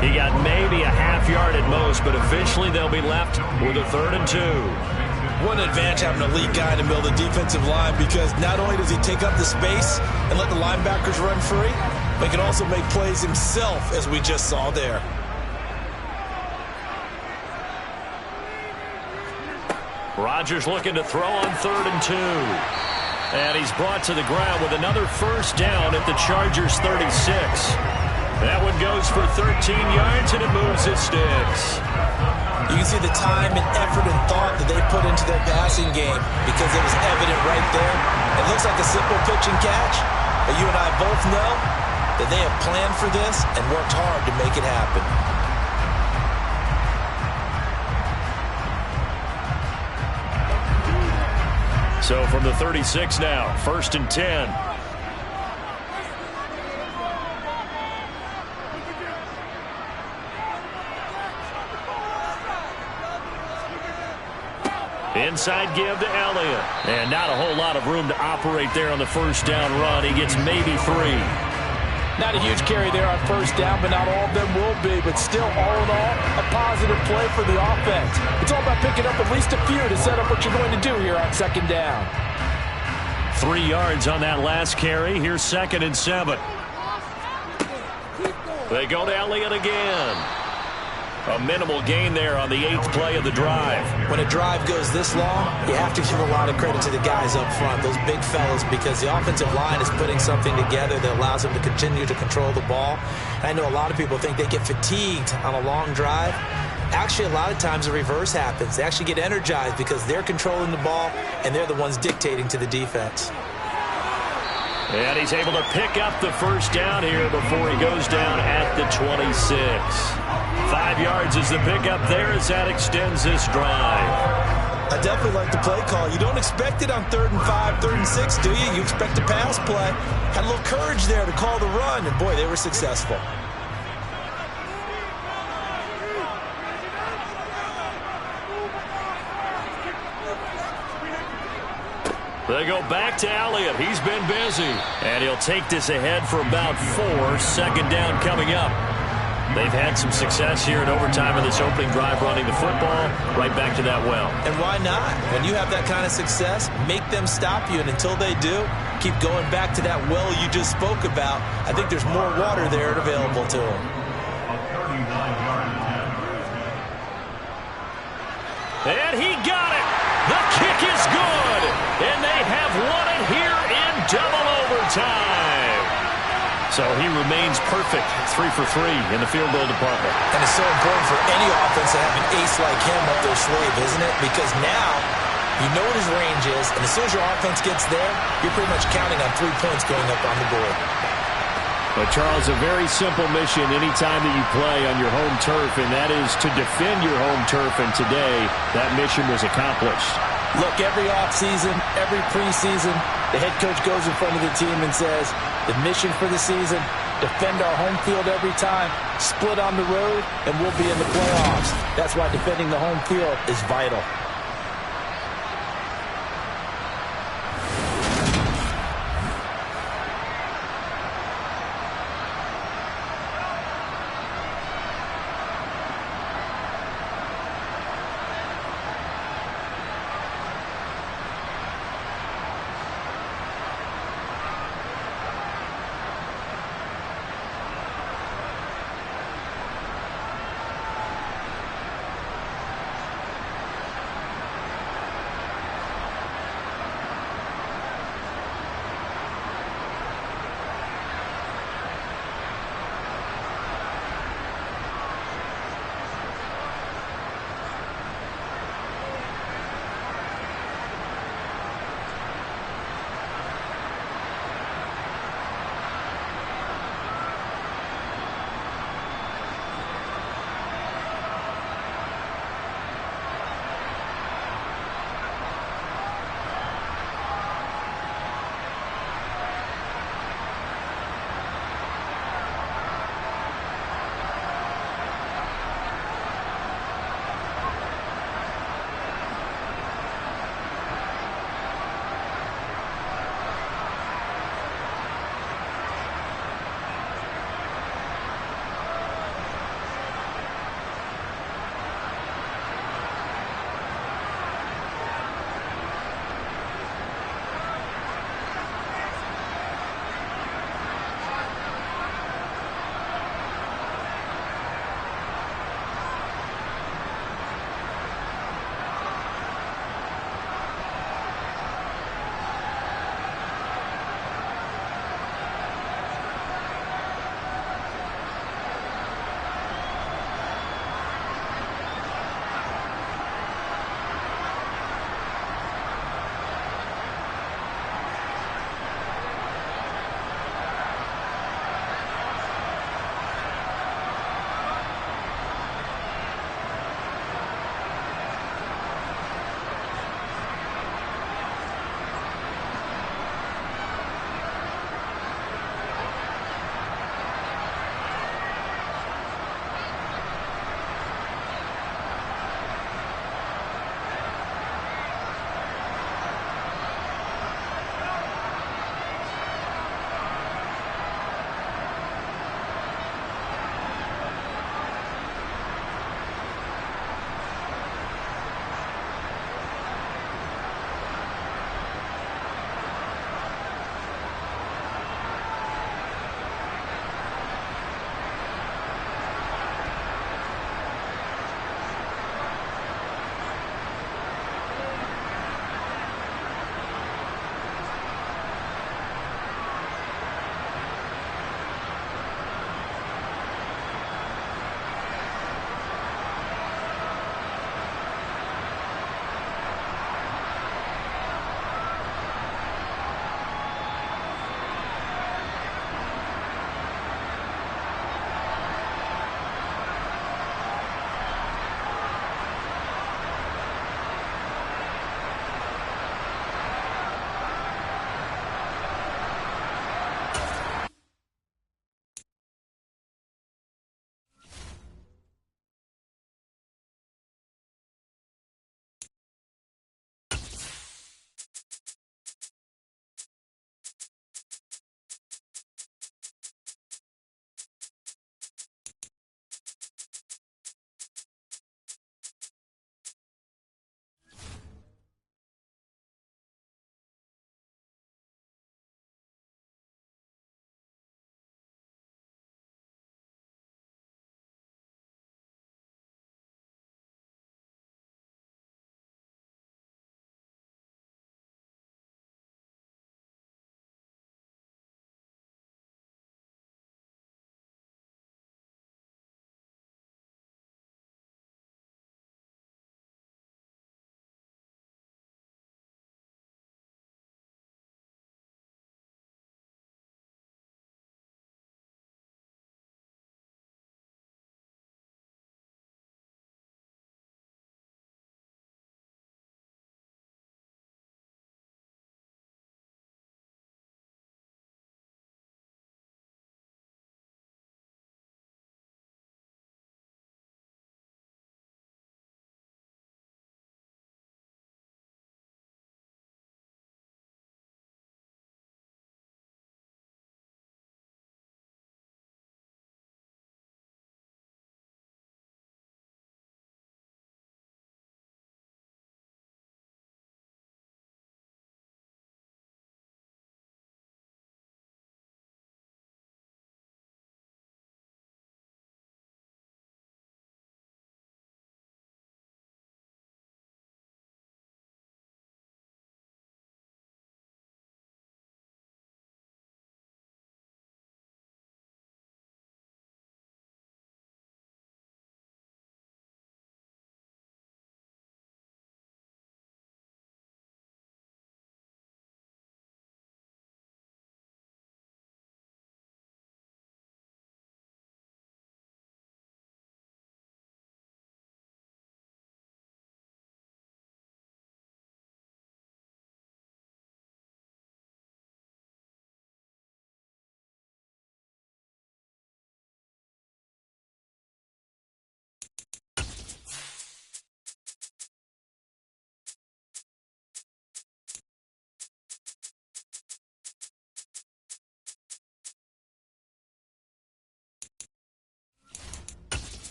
He got maybe a half yard at most, but officially they'll be left with a 3rd and 2. What an advantage having an elite guy in the middle of the defensive line, because not only does he take up the space and let the linebackers run free, but he can also make plays himself, as we just saw there. Rodgers looking to throw on 3rd and 2. And he's brought to the ground with another first down at the Chargers' 36. That one goes for 13 yards, and it moves his sticks. You can see the time and effort and thought that they put into their passing game, because it was evident right there. It looks like a simple pitch and catch, but you and I both know that they have planned for this and worked hard to make it happen. So from the 36 now, 1st and 10. Inside give to Elliott. And not a whole lot of room to operate there on the first down run. He gets maybe 3. Not a huge carry there on first down, but not all of them will be. But still, all in all, a positive play for the offense. It's all about picking up at least a few to set up what you're going to do here on second down. 3 yards on that last carry. Here's 2nd and 7. They go to Elliott again. A minimal gain there on the 8th play of the drive. When a drive goes this long, you have to give a lot of credit to the guys up front, those big fellas, because the offensive line is putting something together that allows them to continue to control the ball. I know a lot of people think they get fatigued on a long drive. Actually, a lot of times the reverse happens. They actually get energized because they're controlling the ball, and they're the ones dictating to the defense. And he's able to pick up the first down here before he goes down at the 26. 5 yards is the pickup there as that extends this drive. I definitely like the play call. You don't expect it on 3rd and 5, 3rd and 6, do you? You expect a pass play. Had a little courage there to call the run, and boy, they were successful. They go back to Elliott. He's been busy. And he'll take this ahead for about 4. 2nd down coming up. They've had some success here in overtime in this opening drive running the football. Right back to that well. And why not? When you have that kind of success, make them stop you. And until they do, keep going back to that well you just spoke about. I think there's more water there available to them. And he got it. The kick is good. And they have won it here in double overtime. So he remains perfect. 3 for 3 in the field goal department. And it's so important for any offense to have an ace like him up their sleeve, isn't it? Because now you know what his range is, and as soon as your offense gets there, you're pretty much counting on 3 points going up on the board. But, Charles, a very simple mission anytime that you play on your home turf, and that is to defend your home turf. And today, that mission was accomplished. Look, every offseason, every preseason, the head coach goes in front of the team and says, the mission for the season, defend our home field every time, split on the road, and we'll be in the playoffs. That's why defending the home field is vital.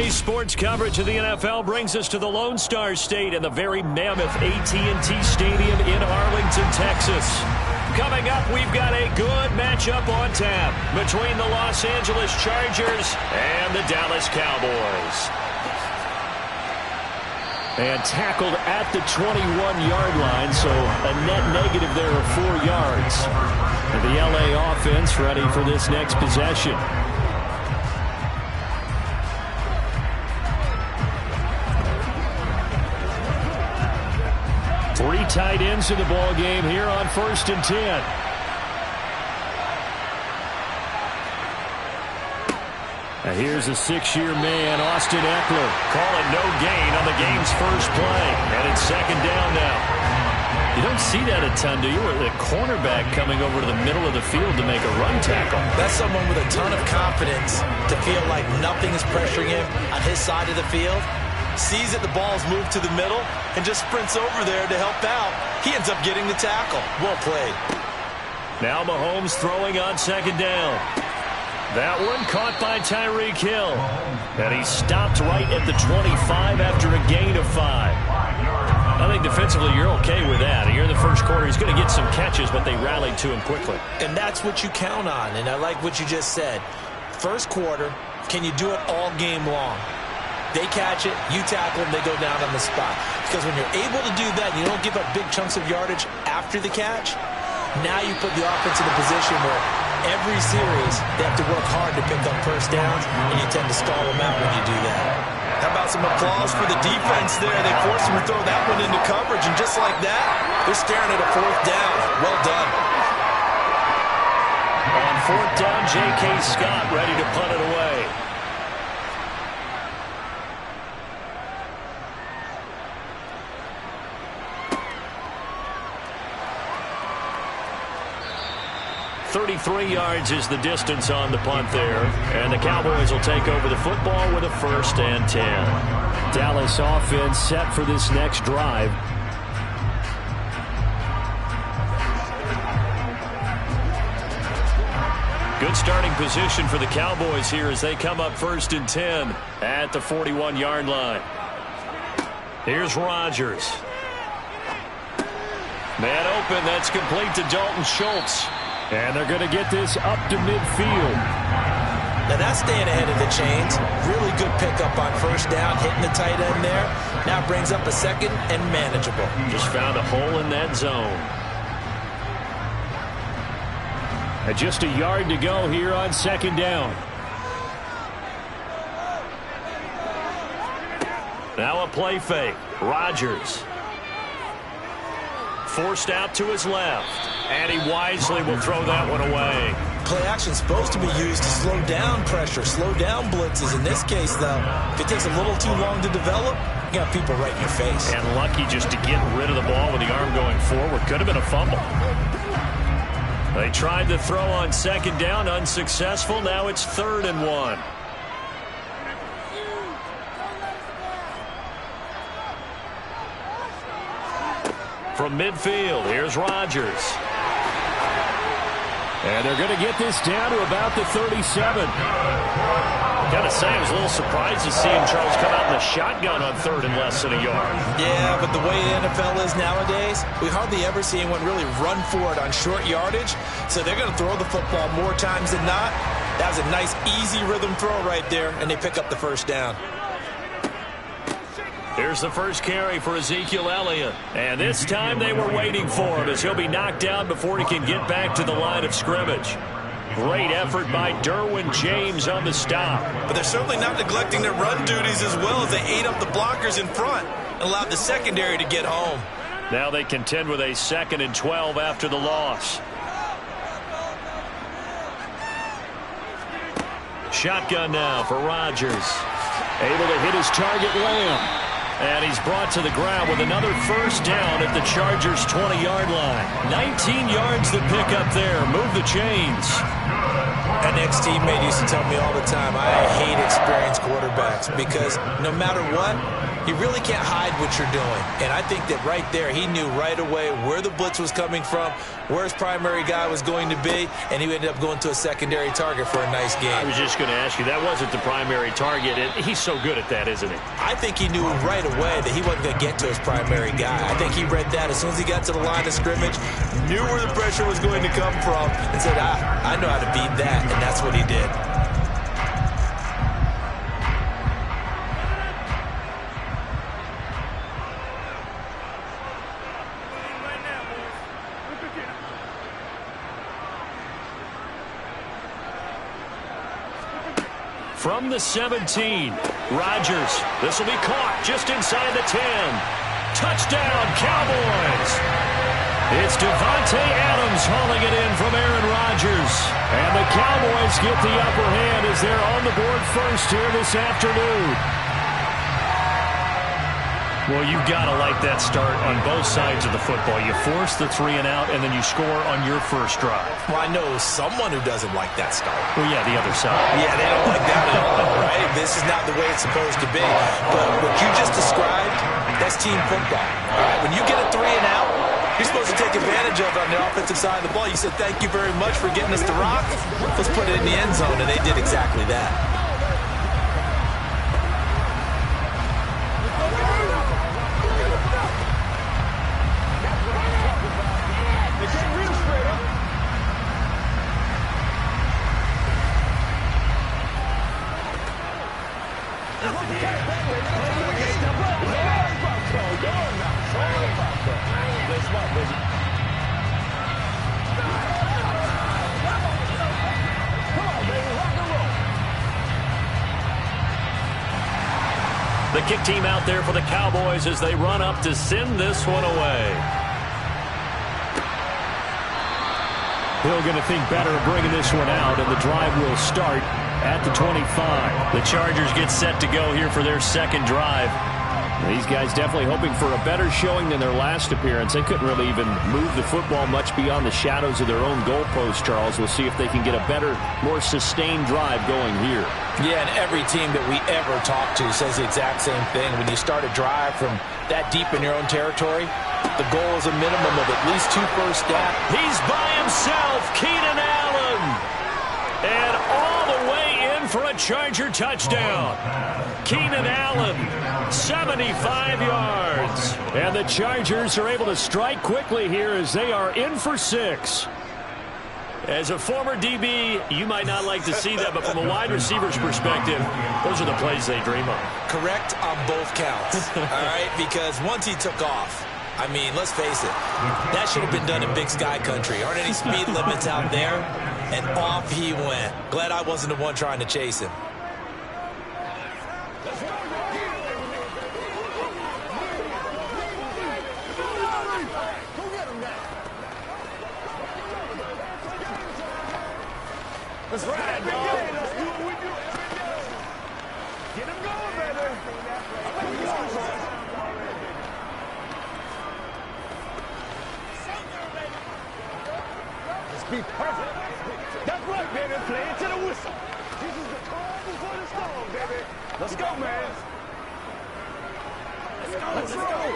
Today's sports coverage of the NFL brings us to the Lone Star State and the very mammoth AT&T Stadium in Arlington, Texas. Coming up, we've got a good matchup on tap between the Los Angeles Chargers and the Dallas Cowboys. And tackled at the 21-yard line, so a net negative there of 4 yards. And the LA offense ready for this next possession. Three tight ends in the ball game here on 1st and 10. Now here's a 6-year man, Austin Eckler, calling no gain on the game's first play. And it's 2nd down now. You don't see that a ton, do you? Where the cornerback coming over to the middle of the field to make a run tackle. That's someone with a ton of confidence to feel like nothing is pressuring him on his side of the field. Sees that the ball's moved to the middle and just sprints over there to help out. He ends up getting the tackle. Well played. Now Mahomes throwing on 2nd down. That one caught by Tyreek Hill. And he stopped right at the 25 after a gain of 5. I think defensively you're okay with that. Here in the first quarter, he's going to get some catches, but they rallied to him quickly. And that's what you count on. And I like what you just said. First quarter, can you do it all game long? They catch it, you tackle them, they go down on the spot. Because when you're able to do that, you don't give up big chunks of yardage after the catch, now you put the offense in a position where every series they have to work hard to pick up first downs, and you tend to stall them out when you do that. How about some applause for the defense there? They forced him to throw that one into coverage, and just like that, they're staring at a 4th down. Well done. On 4th down, J.K. Scott ready to punt it away. .33 yards is the distance on the punt there. And the Cowboys will take over the football with a 1st and 10. Dallas offense set for this next drive. Good starting position for the Cowboys here as they come up 1st and 10 at the 41-yard line. Here's Rodgers. Man open, that's complete to Dalton Schultz. And they're going to get this up to midfield. Now that's staying ahead of the chains. Really good pickup on 1st down, hitting the tight end there. Now brings up a 2nd and manageable. Just found a hole in that zone. And just a yard to go here on 2nd down. Now a play fake. Rodgers. Forced out to his left. And he wisely will throw that one away. Play action's supposed to be used to slow down pressure, slow down blitzes. In this case, though, if it takes a little too long to develop, you got people right in your face. And lucky just to get rid of the ball with the arm going forward. Could have been a fumble. They tried to throw on 2nd down, unsuccessful. Now it's 3rd and 1. From midfield, here's Rodgers. And they're going to get this down to about the 37. Gotta say, I was a little surprised to see him, Charles, come out in the shotgun on 3rd and less than a yard. Yeah, but the way the NFL is nowadays, we hardly ever see anyone really run for it on short yardage. So they're going to throw the football more times than not. That was a nice, easy rhythm throw right there, and they pick up the 1st down. Here's the first carry for Ezekiel Elliott. And this time they were waiting for him as he'll be knocked down before he can get back to the line of scrimmage. Great effort by Derwin James on the stop. But they're certainly not neglecting their run duties as well as they ate up the blockers in front and allowed the secondary to get home. Now they contend with a 2nd and 12 after the loss. Shotgun now for Rodgers. Able to hit his target, Lamb. And he's brought to the ground with another 1st down at the Chargers' 20-yard line. 19 yards to pick up there. Move the chains. An ex-teammate used to tell me all the time, I hate experienced quarterbacks because no matter what, You really can't hide what you're doing. And I think that right there, he knew right away where the blitz was coming from, where his primary guy was going to be, and he ended up going to a secondary target for a nice game. I was just going to ask you, that wasn't the primary target. He's so good at that, isn't he? I think he knew right away that he wasn't going to get to his primary guy. I think he read that as soon as he got to the line of scrimmage, knew where the pressure was going to come from, and said, I know how to beat that, and that's what he did. From the 17, Rodgers. This will be caught just inside the 10. Touchdown, Cowboys. It's Devontae Adams hauling it in from Aaron Rodgers. And the Cowboys get the upper hand as they're on the board first here this afternoon. Well, you've got to like that start on both sides of the football. You force the 3 and out, and then you score on your first drive. Well, I know someone who doesn't like that start. Well, yeah, the other side. Yeah, they don't like that at all, right? This is not the way it's supposed to be. But what you just described, that's team football. All right, when you get a 3 and out, you're supposed to take advantage of it on the offensive side of the ball. You said, thank you very much for getting us to rock. Let's put it in the end zone, and they did exactly that. The kick team out there for the Cowboys as they run up to send this one away. Hill going to think better of bringing this one out, and the drive will start at the 25. The Chargers get set to go here for their second drive. These guys definitely hoping for a better showing than their last appearance. They couldn't really even move the football much beyond the shadows of their own goalpost, Charles. We'll see if they can get a better, more sustained drive going here. Yeah, and every team that we ever talk to says the exact same thing. When you start a drive from that deep in your own territory, the goal is a minimum of at least 2 first downs. He's by himself, Keenan Allen. And all the way in for a Charger touchdown. Keenan Allen, 75 yards. And the Chargers are able to strike quickly here as they are in for 6. As a former DB, you might not like to see that, but from a wide receiver's perspective, those are the plays they dream of. Correct on both counts, all right? Because once he took off, I mean, let's face it, that should have been done in Big Sky Country. Aren't any speed limits out there? And off he went. Glad I wasn't the one trying to chase him. Let's ride, dog. Let's do what we do. Get him going, baby. Let's be perfect. That's right, baby. Play it to the whistle. This is the calm before the storm, baby. Let's go, man. Let's roll.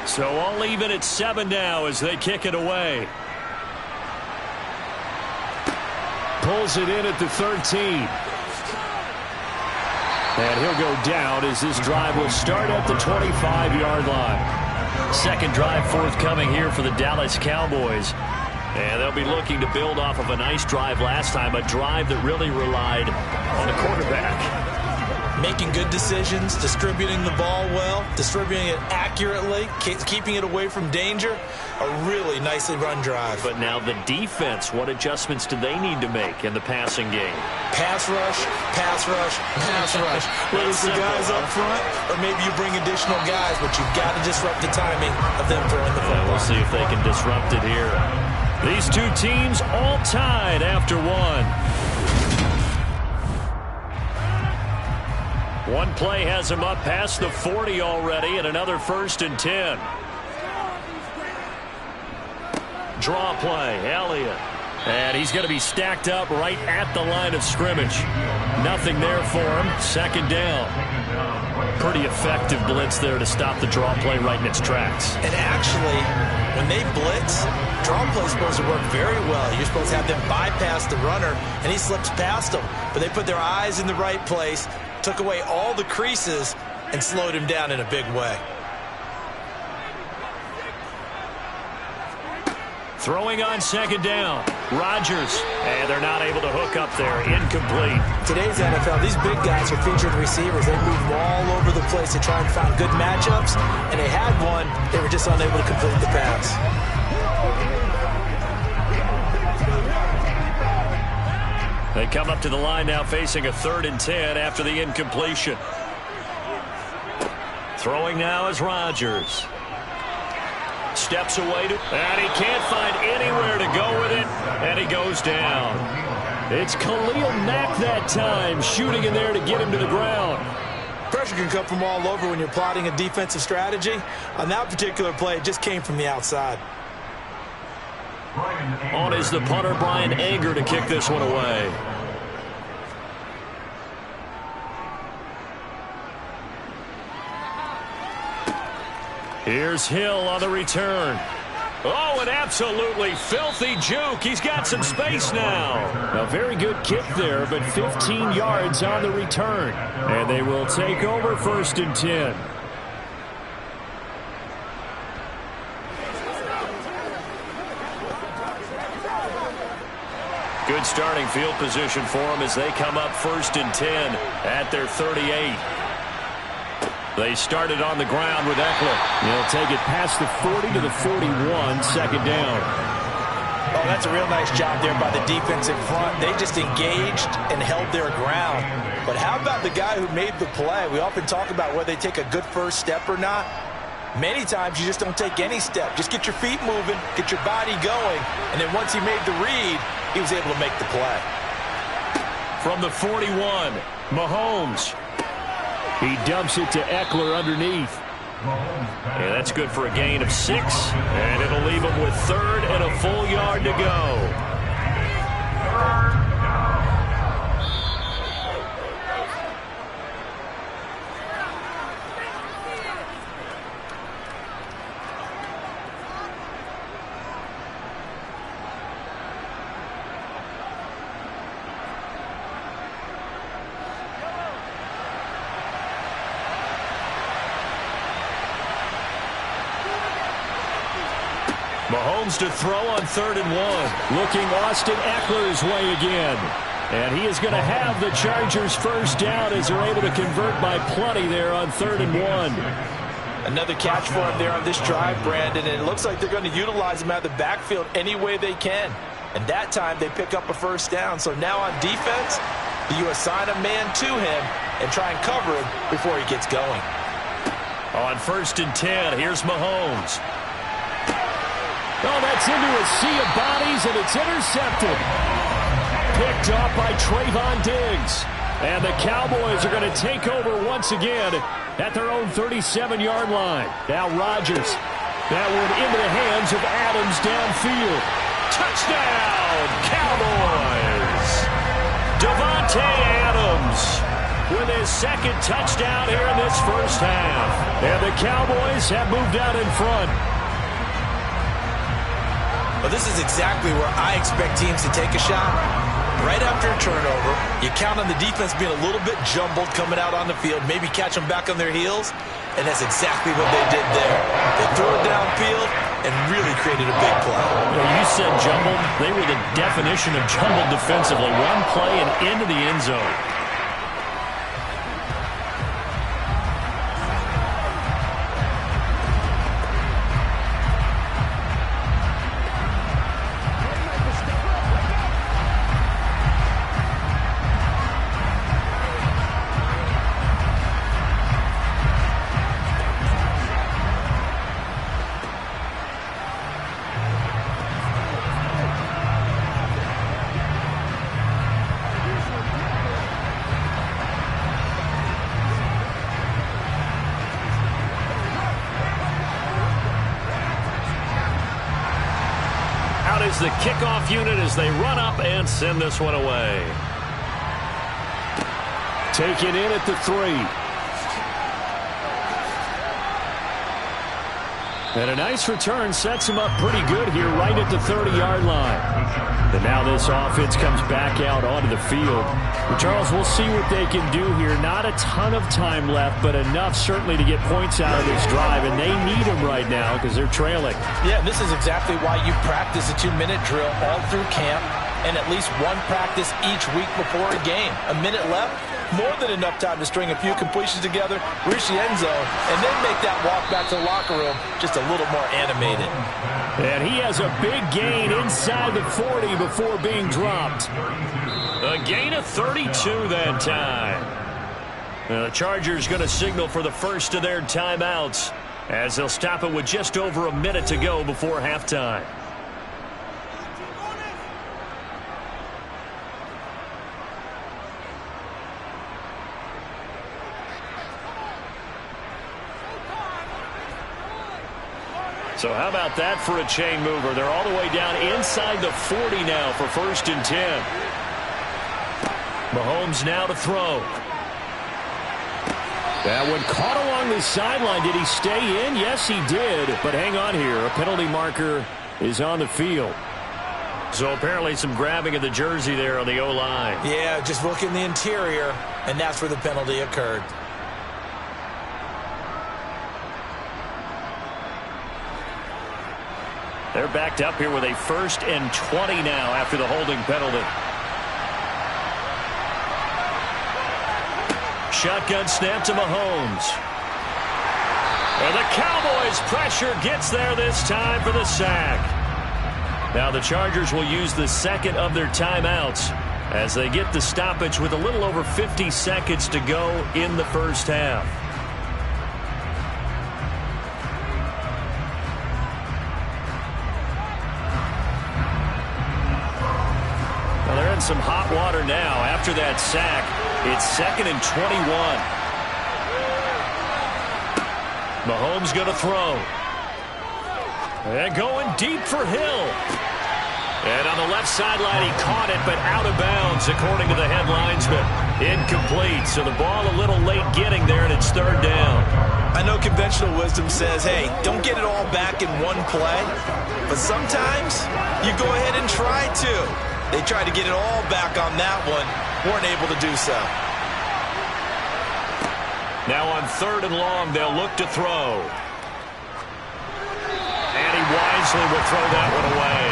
So all even at 7 now as they kick it away. Pulls it in at the 13. And he'll go down as this drive will start at the 25-yard line. Second drive forthcoming here for the Dallas Cowboys. And they'll be looking to build off of a nice drive last time, a drive that really relied on the quarterback. Making good decisions, distributing the ball well, distributing it accurately, keeping it away from danger. A really nicely run drive. But now the defense, what adjustments do they need to make in the passing game? Pass rush, pass rush, pass rush. Whether it's the guys up front or maybe you bring additional guys, but you've got to disrupt the timing of them throwing the football. We'll see if they can disrupt it here. These two teams all tied after one. One play has him up past the 40 already, and another 1st and 10. Draw play, Elliott. And he's going to be stacked up right at the line of scrimmage. Nothing there for him. Second down. Pretty effective blitz there to stop the draw play right in its tracks. And actually, when they blitz, draw play is supposed to work very well. You're supposed to have them bypass the runner, and he slips past them. But they put their eyes in the right place, took away all the creases, and slowed him down in a big way. Throwing on second down. Rodgers. And they're not able to hook up there. Incomplete. Today's NFL, these big guys are featured receivers. They move all over the place to try and find good matchups. And they had one. They were just unable to complete the pass. They come up to the line now facing a 3rd and 10 after the incompletion. Throwing now is Rodgers. Steps away, and he can't find anywhere to go with it, and he goes down. It's Khalil Mack that time, shooting in there to get him to the ground. Pressure can come from all over when you're plotting a defensive strategy. On that particular play, it just came from the outside. On is the punter, Brian Anger, to kick this one away. Here's Hill on the return. Oh, an absolutely filthy juke. He's got some space now. A very good kick there, but 15 yards on the return. And they will take over 1st and 10. Good starting field position for them as they come up 1st and 10 at their 38. They started on the ground with Eckler. He'll take it past the 40 to the 41, second down. Oh, that's a real nice job there by the defense in front. They just engaged and held their ground. But how about the guy who made the play? We often talk about whether they take a good first step or not. Many times you just don't take any step. Just get your feet moving, get your body going, and then once he made the read, he was able to make the play. From the 41, Mahomes. He dumps it to Eckler underneath. And that's good for a gain of 6. And it'll leave him with 3rd and a full yard to go. Mahomes to throw on 3rd and 1. Looking Austin Eckler's way again. And he is going to have the Chargers first down as they're able to convert by plenty there on 3rd and 1. Another catch for him there on this drive, Brandon. And it looks like they're going to utilize him out of the backfield any way they can. And that time they pick up a first down. So now on defense, you assign a man to him and try and cover him before he gets going. On 1st and 10, here's Mahomes. Oh, that's into a sea of bodies, and it's intercepted. Picked off by Trayvon Diggs. And the Cowboys are going to take over once again at their own 37-yard line. Now Rodgers. That one into the hands of Adams downfield. Touchdown, Cowboys! Davante Adams with his 2nd touchdown here in this first half. And the Cowboys have moved out in front. Well, this is exactly where I expect teams to take a shot. Right after a turnover, you count on the defense being a little bit jumbled coming out on the field, maybe catch them back on their heels, and that's exactly what they did there. They threw it downfield and really created a big play. You said jumbled. They were the definition of jumbled defensively. One play and into the end zone. the kickoff unit as they run up and send this one away. Taken in at the 3. And a nice return sets him up pretty good here right at the 30-yard line. And now this offense comes back out onto the field. Well, Charles, we'll see what they can do here. Not a ton of time left, but enough certainly to get points out of this drive. And they need them right now because they're trailing. Yeah, this is exactly why you practice a 2-minute drill all through camp and at least one practice each week before a game. A minute left, more than enough time to string a few completions together, reach the end zone, and then make that walk back to the locker room just a little more animated. And he has a big gain inside the 40 before being dropped. A gain of 32 that time. The Chargers going to signal for the first of their timeouts as they'll stop it with just over a minute to go before halftime. So how about that for a chain mover? They're all the way down inside the 40 now for 1st and 10. Mahomes now to throw. That one caught along the sideline. Did he stay in? Yes, he did. But hang on here. A penalty marker is on the field. So apparently some grabbing of the jersey there on the O-line. Yeah, just look in the interior, and that's where the penalty occurred. They're backed up here with a 1st and 20 now after the holding penalty. Shotgun snap to Mahomes. And the Cowboys' pressure gets there this time for the sack. Now the Chargers will use the second of their timeouts as they get the stoppage with a little over 50 seconds to go in the first half. They're in some hot water now. After that sack, it's 2nd and 21. Mahomes going to throw. And going deep for Hill. And on the left sideline, he caught it, but out of bounds, according to the head linesman. Incomplete, so the ball a little late getting there, and it's 3rd down. I know conventional wisdom says, hey, don't get it all back in one play. But sometimes you go ahead and try to. They tried to get it all back on that one. Weren't able to do so. Now on 3rd and long, they'll look to throw. And he wisely will throw that one away.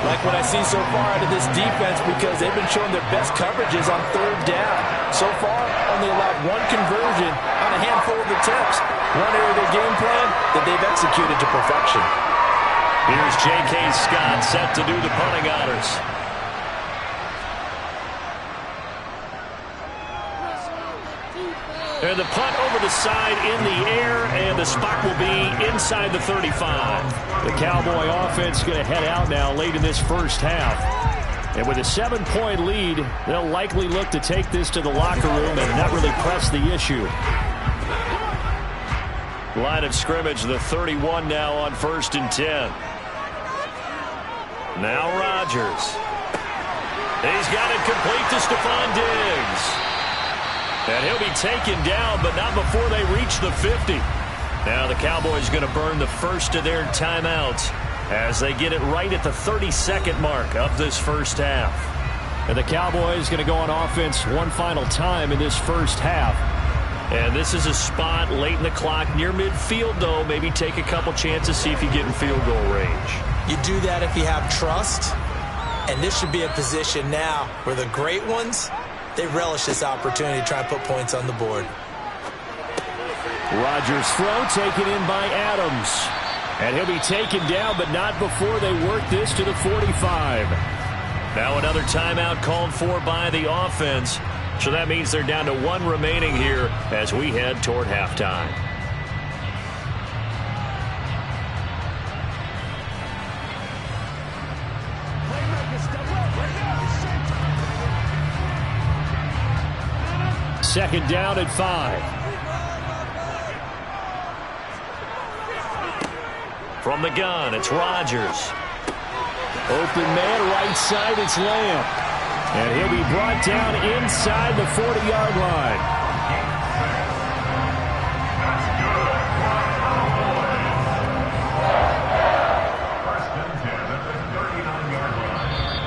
Like what I see so far out of this defense, because they've been showing their best coverages on 3rd down. So far, only allowed one conversion on a handful of attempts. One area of their game plan that they've executed to perfection. Here's J.K. Scott set to do the punting honors. And the punt over the side in the air, and the spot will be inside the 35. The Cowboy offense going to head out now late in this first half. And with a 7-point lead, they'll likely look to take this to the locker room and not really press the issue. Line of scrimmage, the 31 now on 1st and 10. Now Rodgers. He's got it complete to Stephon Diggs. And he'll be taken down, but not before they reach the 50. Now the Cowboys going to burn the first of their timeouts as they get it right at the 32nd mark of this first half. And the Cowboys going to go on offense one final time in this first half. And this is a spot late in the clock near midfield, though. Maybe take a couple chances, see if you get in field goal range. You do that if you have trust. And this should be a position now where the great ones, they relish this opportunity to try and put points on the board. Rodgers' throw taken in by Adams. And he'll be taken down, but not before they work this to the 45. Now another timeout called for by the offense. So that means they're down to one remaining here as we head toward halftime. Second down at 5. From the gun, it's Rodgers. Open man right side, it's Lamb. And he'll be brought down inside the 40-yard line.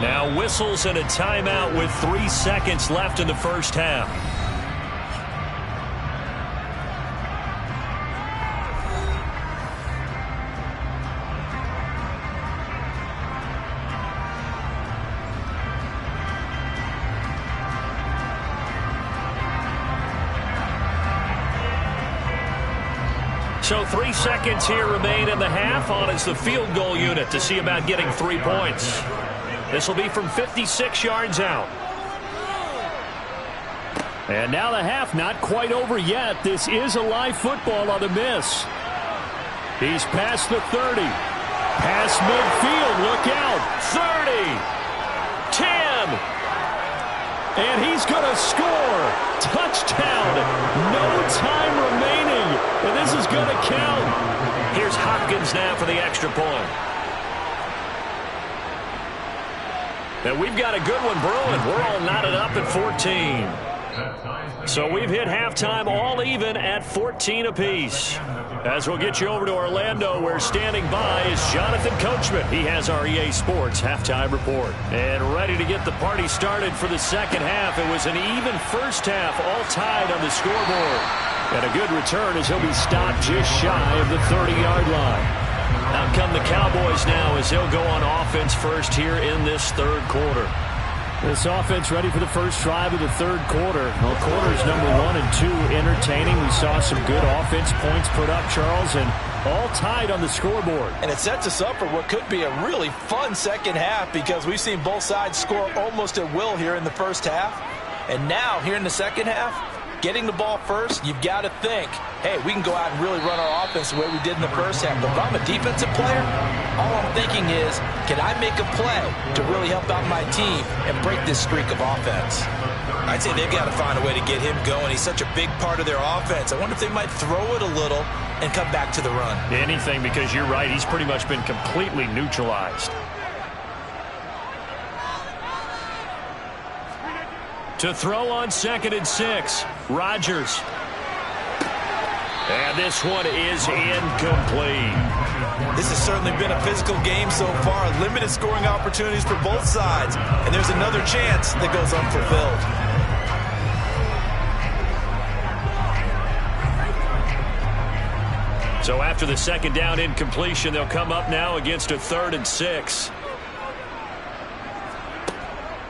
Now whistles and a timeout with 3 seconds left in the first half. So 3 seconds here remain in the half. On is the field goal unit to see about getting 3 points. This will be from 56 yards out. And now the half not quite over yet. This is a live football on the miss. He's past the 30. Past midfield. Look out. 30. 10. And he's going to score. Touchdown. No time remaining. And this is going to count. Here's Hopkins now for the extra point. And we've got a good one brewing. We're all knotted up at 14. So we've hit halftime all even at 14 apiece. As we'll get you over to Orlando, where standing by is Jonathan Coachman. He has our EA Sports halftime report. And ready to get the party started for the second half. It was an even first half, all tied on the scoreboard. And a good return as he'll be stopped just shy of the 30-yard line. Out come the Cowboys now as they'll go on offense first here in this third quarter. This offense ready for the first drive of the third quarter. Well, quarters number 1 and 2 entertaining. We saw some good offense points put up, Charles, and all tied on the scoreboard. And it sets us up for what could be a really fun second half because we've seen both sides score almost at will here in the first half. And now, here in the second half, getting the ball first, you've got to think, hey, we can go out and really run our offense the way we did in the first half. But if I'm a defensive player, all I'm thinking is, can I make a play to really help out my team and break this streak of offense? I'd say they've got to find a way to get him going. He's such a big part of their offense. I wonder if they might throw it a little and come back to the run. Anything, because you're right, he's pretty much been completely neutralized. To throw on 2nd and 6, Rodgers. And this one is incomplete. This has certainly been a physical game so far. Limited scoring opportunities for both sides. And there's another chance that goes unfulfilled. So after the second down incompletion, they'll come up now against a 3rd and 6.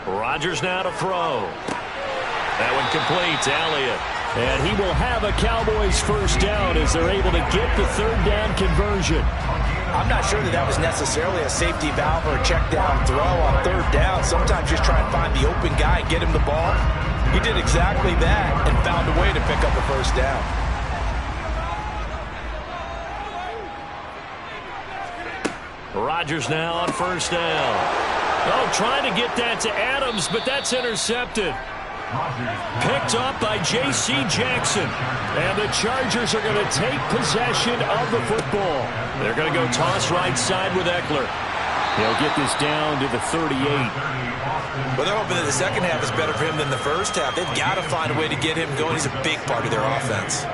Rodgers now to throw. That one complete to Elliott. And he will have a Cowboys first down as they're able to get the 3rd down conversion. I'm not sure that was necessarily a safety valve or a check down throw on 3rd down. Sometimes just try and find the open guy and get him the ball. He did exactly that and found a way to pick up a first down. Rodgers now on first down. Oh, trying to get that to Adams, but that's intercepted. Picked up by J.C. Jackson. And the Chargers are going to take possession of the football. They're going to go toss right side with Eckler. He'll get this down to the 38. Well, they're hoping that the second half is better for him than the first half. They've got to find a way to get him going. He's a big part of their offense.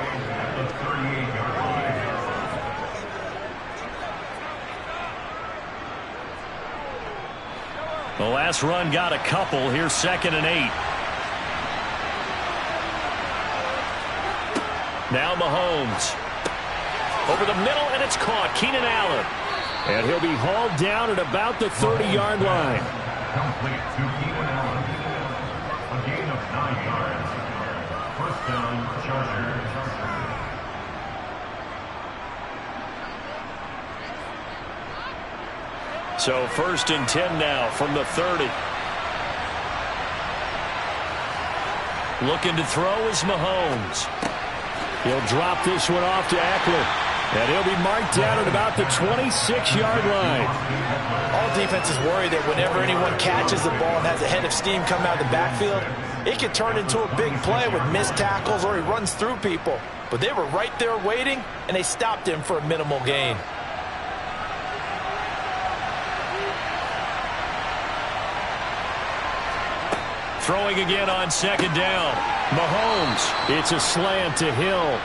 The last run got a couple. Here's 2nd and 8. Now Mahomes. Over the middle, and it's caught. Keenan Allen. And he'll be hauled down at about the 30-yard line. Complete to Keenan Allen. A gain of 9 yards. First down, Chargers. So 1st and 10 now from the 30. Looking to throw is Mahomes. He'll drop this one off to Eckler. And he'll be marked down at about the 26-yard line. All defenses worry that whenever anyone catches the ball and has a head of steam come out of the backfield, it can turn into a big play with missed tackles or he runs through people. But they were right there waiting, and they stopped him for a minimal gain. Throwing again on second down. Mahomes. It's a slant to Hill.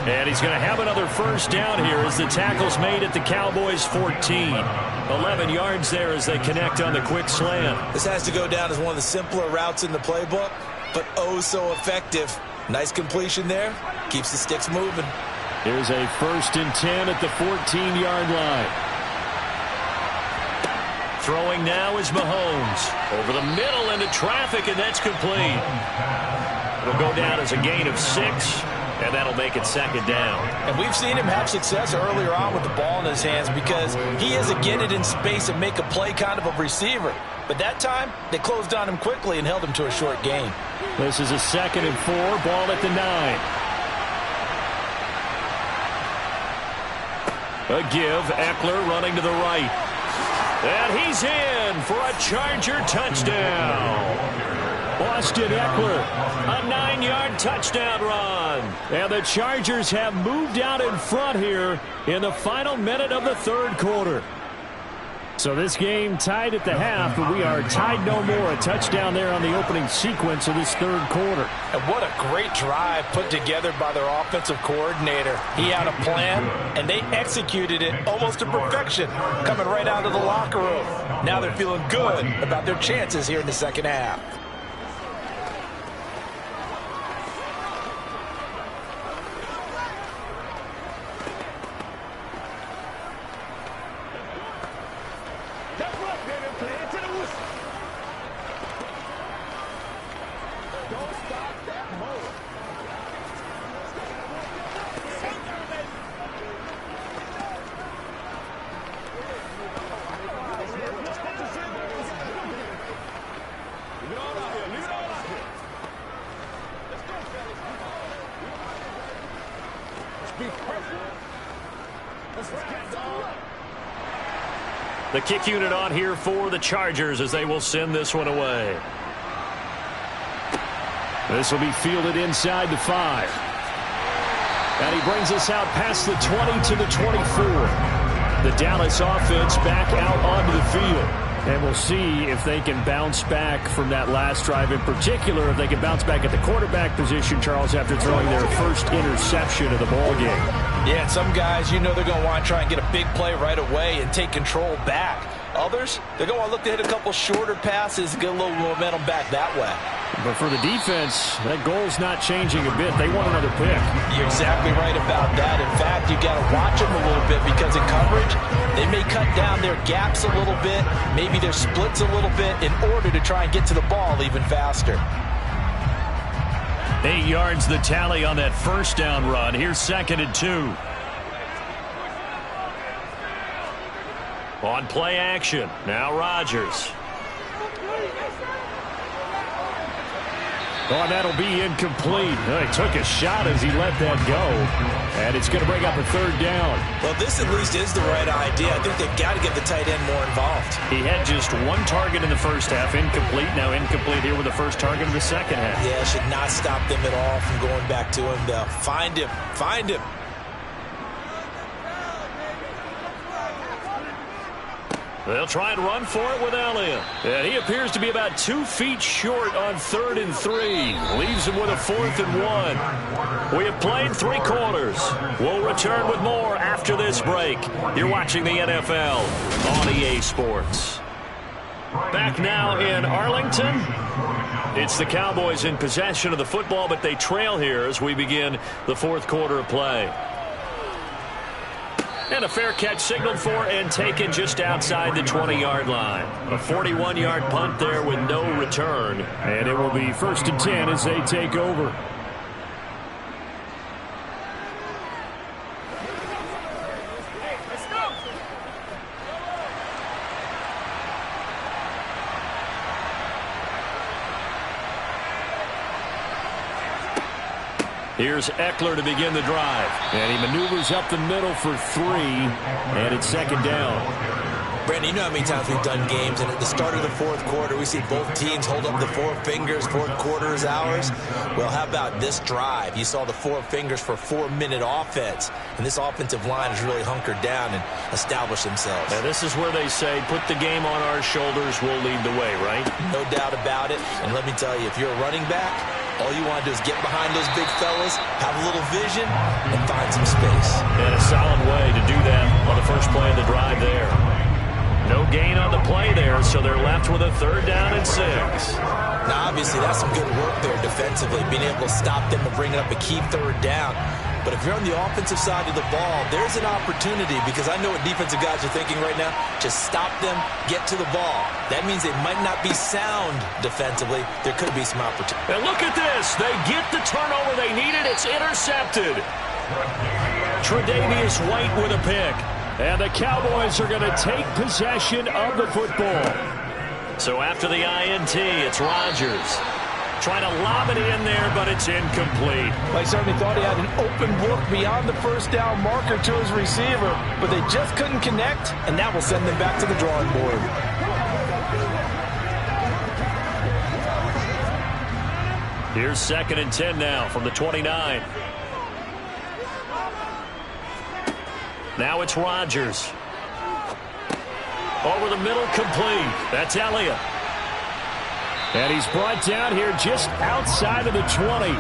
And he's going to have another first down here as the tackle's made at the Cowboys' 14. 11 yards there as they connect on the quick slant. This has to go down as one of the simpler routes in the playbook, but oh so effective. Nice completion there. Keeps the sticks moving. Here's a 1st and 10 at the 14-yard line. Throwing now is Mahomes. Over the middle into traffic, and that's complete. It'll go down as a gain of 6, and that'll make it 2nd down. And we've seen him have success earlier on with the ball in his hands because he is a get it in space and make a play kind of a receiver. But that time, they closed on him quickly and held him to a short gain. This is a 2nd and 4, ball at the 9. A give, Eckler running to the right. And he's in for a Charger touchdown. Austin Eckler, a 9-yard touchdown run. And the Chargers have moved out in front here in the final minute of the 3rd quarter. So this game tied at the half, but we are tied no more. A touchdown there on the opening sequence of this 3rd quarter. And what a great drive put together by their offensive coordinator. He had a plan, and they executed it almost to perfection, coming right out of the locker room. Now they're feeling good about their chances here in the 2nd half. The kick unit on here for the Chargers as they will send this one away. This will be fielded inside the 5. And he brings us out past the 20 to the 24. The Dallas offense back out onto the field. And we'll see if they can bounce back from that last drive. In particular, if they can bounce back at the quarterback position, Charles, after throwing their first interception of the ball game. Yeah, and some guys, you know they're going to want to try and get a big play right away and take control back. Others, they're going to look to hit a couple shorter passes and get a little momentum back that way. But for the defense, that goal's not changing a bit. They want another pick. You're exactly right about that. In fact, you got to watch them a little bit because in coverage, they may cut down their gaps a little bit, maybe their splits a little bit in order to try and get to the ball even faster. 8 yards the tally on that first down run. Here's 2nd and 2. On play action. Now Rodgers. Oh, that'll be incomplete. He took a shot as he let that go. And it's going to bring up a 3rd down. Well, this at least is the right idea. I think they've got to get the tight end more involved. He had just 1 target in the first half. Incomplete. Now incomplete here with the first target of the second half. Yeah, should not stop them at all from going back to him. They'll find him. Find him. They'll try and run for it with Elliott. And he appears to be about 2 feet short on 3rd and 3. Leaves him with a 4th and 1. We have played 3 quarters. We'll return with more after this break. You're watching the NFL on EA Sports. Back now in Arlington. It's the Cowboys in possession of the football, but they trail here as we begin the 4th quarter of play. And a fair catch signaled for and taken just outside the 20-yard line. A 41-yard punt there with no return. And it will be 1st and 10 as they take over. Here's Eckler to begin the drive. And he maneuvers up the middle for 3, and it's second down. Brandon, you know how many times we've done games, and at the start of the fourth quarter, we see both teams hold up the 4 fingers, fourth quarter is ours. Well, how about this drive? You saw the 4 fingers for 4-minute offense, and this offensive line has really hunkered down and established themselves. Now, this is where they say, put the game on our shoulders, we'll lead the way, right? No doubt about it, and let me tell you, if you're a running back, all you want to do is get behind those big fellas, have a little vision, and find some space. And a solid way to do that on the first play of the drive there. No gain on the play there, so they're left with a 3rd down and 6. Now, obviously, that's some good work there defensively, being able to stop them and bring up a key 3rd down. But if you're on the offensive side of the ball, there's an opportunity, because I know what defensive guys are thinking right now. Just stop them, get to the ball. That means they might not be sound defensively. There could be some opportunity. And look at this. They get the turnover they needed. It's intercepted. Tre'Davious White with a pick. And the Cowboys are going to take possession of the football. So after the INT, it's Rodgers. Trying to lob it in there, but it's incomplete. I certainly thought he had an open look beyond the first down marker to his receiver, but they just couldn't connect, and that will send them back to the drawing board. Here's 2nd and 10 now from the 29. Now it's Rodgers. Over the middle, complete. That's Elliott. And he's brought down here just outside of the 20.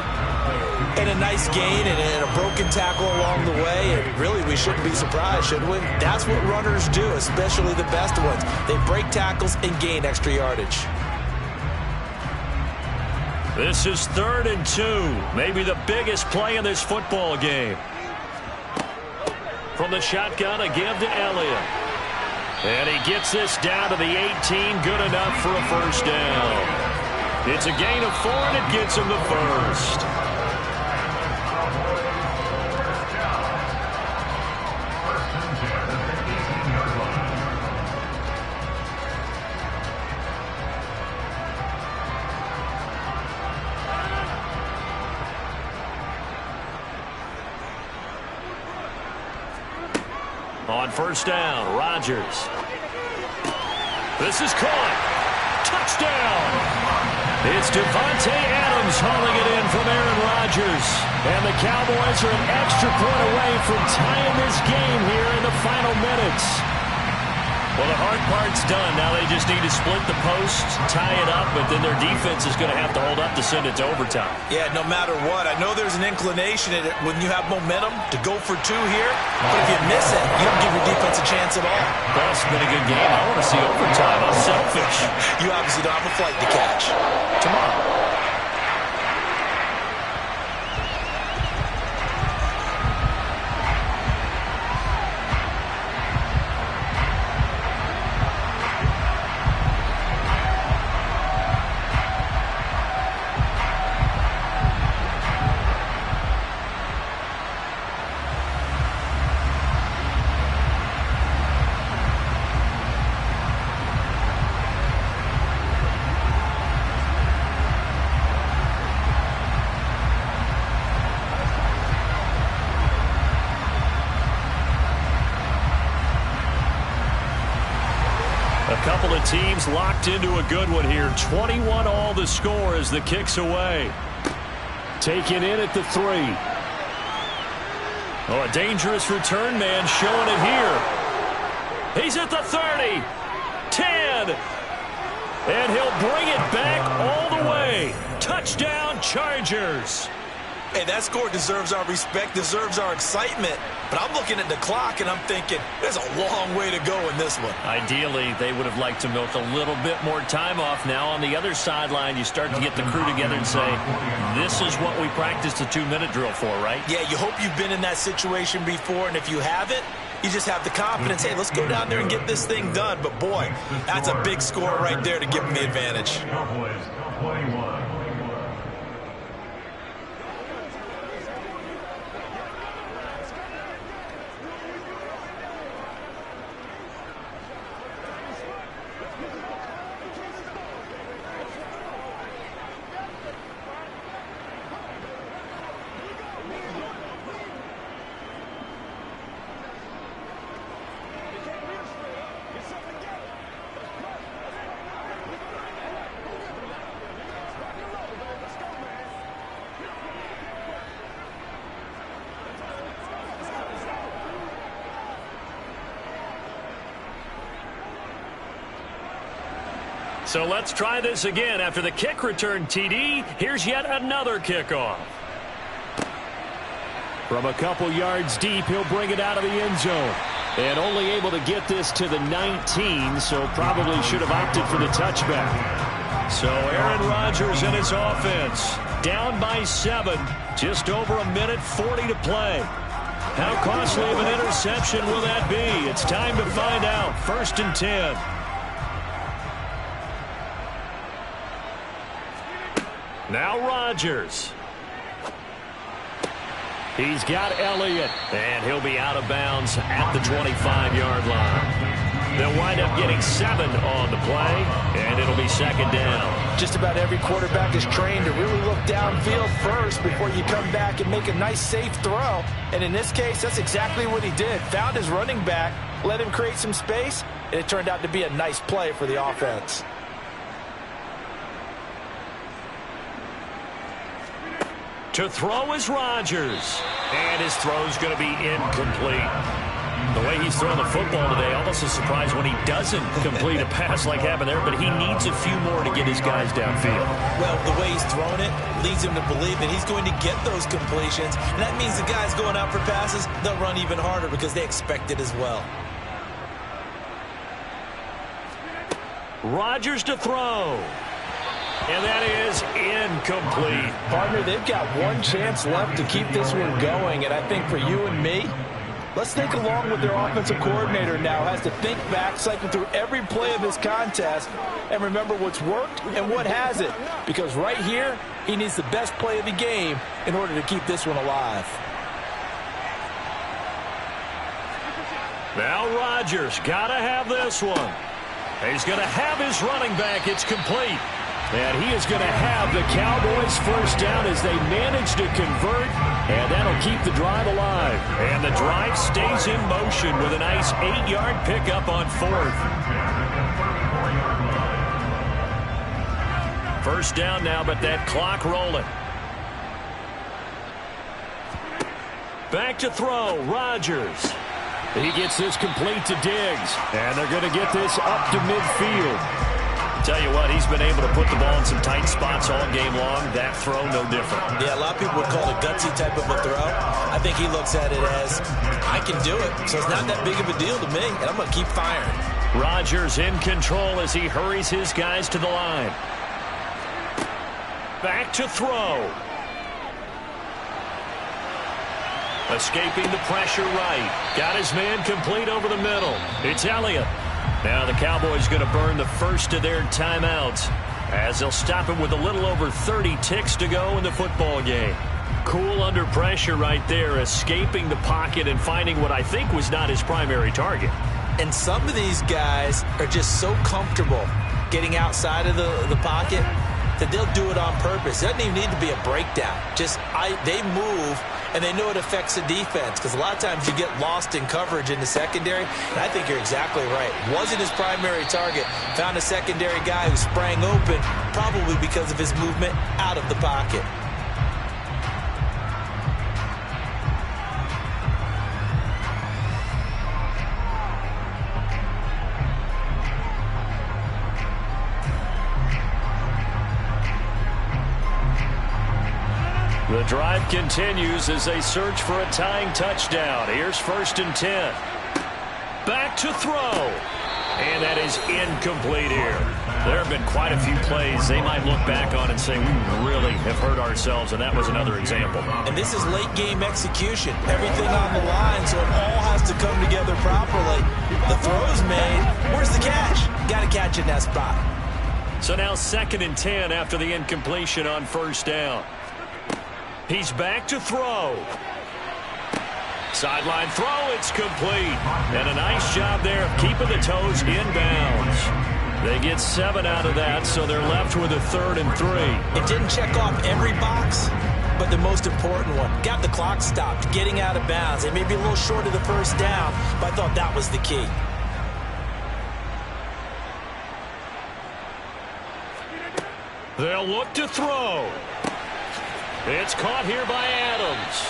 And a nice gain and a broken tackle along the way. And really, we shouldn't be surprised, should we? That's what runners do, especially the best ones. They break tackles and gain extra yardage. This is 3rd and 2. Maybe the biggest play in this football game. From the shotgun, a give to Elliott. And he gets this down to the 18. Good enough for a 1st down. It's a gain of 4, and it gets him the 1st. On 1st down, Rodgers. This is caught. Touchdown. It's Devontae Adams hauling it in from Aaron Rodgers. And the Cowboys are an extra point away from tying this game here in the final minutes. Well, the hard part's done. Now they just need to split the post, tie it up, but then their defense is going to have to hold up to send it to overtime. Yeah, no matter what. I know there's an inclination in it when you have momentum to go for 2 here, but if you miss it, you don't give your defense a chance at all. Well, it's been a good game. I want to see overtime. I'm selfish. You obviously don't have a flight to catch. Tomorrow. Couple of teams locked into a good one here. 21 all the score as the kick's away. Taken in at the 3. Oh, a dangerous return man showing it here. He's at the 30. 10. And he'll bring it back all the way. Touchdown, Chargers. Hey, that score deserves our respect, deserves our excitement. But I'm looking at the clock, and I'm thinking, there's a long way to go in this one. Ideally, they would have liked to milk a little bit more time off. Now, on the other sideline, you start to get the crew together and say, this is what we practiced the 2-minute drill for, right? Yeah, you hope you've been in that situation before, and if you haven't, you just have the confidence, hey, let's go down there and get this thing done. But, boy, that's a big score right there to give them the advantage. Cowboys 21. So let's try this again. After the kick return TD, here's yet another kickoff. From a couple yards deep, he'll bring it out of the end zone. And only able to get this to the 19, so probably should have opted for the touchback. So Aaron Rodgers and his offense down by 7. Just over a minute 40 to play. How costly of an interception will that be? It's time to find out. 1st and 10. Now Rodgers. He's got Elliott, and he'll be out of bounds at the 25-yard line. They'll wind up getting 7 on the play, and it'll be 2nd down. Just about every quarterback is trained to really look downfield first before you come back and make a nice, safe throw. And in this case, that's exactly what he did. Found his running back, let him create some space, and it turned out to be a nice play for the offense. To throw is Rodgers, and his throw's going to be incomplete. The way he's throwing the football today, almost a surprise when he doesn't complete a pass like happened there, but he needs a few more to get his guys downfield. Well, the way he's throwing it leads him to believe that he's going to get those completions, and that means the guys going out for passes, they'll run even harder because they expect it as well. Rodgers to throw. And that is incomplete. Partner, they've got one chance left to keep this one going, and I think for you and me, let's think along with their offensive coordinator now has to think back, cycle through every play of this contest, and remember what's worked and what hasn't. Because right here, he needs the best play of the game in order to keep this one alive. Now Rodgers got to have this one. He's going to have his running back. It's complete. And he is going to have the Cowboys first down as they manage to convert, and that'll keep the drive alive. And the drive stays in motion with a nice 8-yard pickup on 4th. First down now, but that clock rolling. Back to throw, Rodgers. He gets this complete to Diggs, and they're going to get this up to midfield. Tell you what, he's been able to put the ball in some tight spots all game long. That throw, no different. Yeah, a lot of people would call it a gutsy type of a throw. I think he looks at it as, I can do it, so it's not that big of a deal to me, and I'm going to keep firing. Rodgers in control as he hurries his guys to the line. Back to throw. Escaping the pressure right. Got his man complete over the middle. It's Elliott. Now the Cowboys going to burn the first of their timeouts as they'll stop him with a little over 30 ticks to go in the football game. Cool under pressure right there, escaping the pocket and finding what I think was not his primary target. And some of these guys are just so comfortable getting outside of the pocket that they'll do it on purpose. It doesn't even need to be a breakdown. They move, and they know it affects the defense because a lot of times you get lost in coverage in the secondary. And I think you're exactly right. Wasn't his primary target. Found a secondary guy who sprang open, probably because of his movement out of the pocket. The drive continues as they search for a tying touchdown. Here's 1st and 10. Back to throw. And that is incomplete here. There have been quite a few plays they might look back on and say, we really have hurt ourselves, and that was another example. And this is late game execution. Everything on the line, so it all has to come together properly. The throw's made. Where's the catch? Got to catch in that spot. So now 2nd and 10 after the incompletion on 1st down. He's back to throw. Sideline throw, it's complete. And a nice job there of keeping the toes in bounds. They get 7 out of that, so they're left with a 3rd and 3. It didn't check off every box, but the most important one. Got the clock stopped, getting out of bounds. They may be a little short of the first down, but I thought that was the key. They'll look to throw. It's caught here by Adams.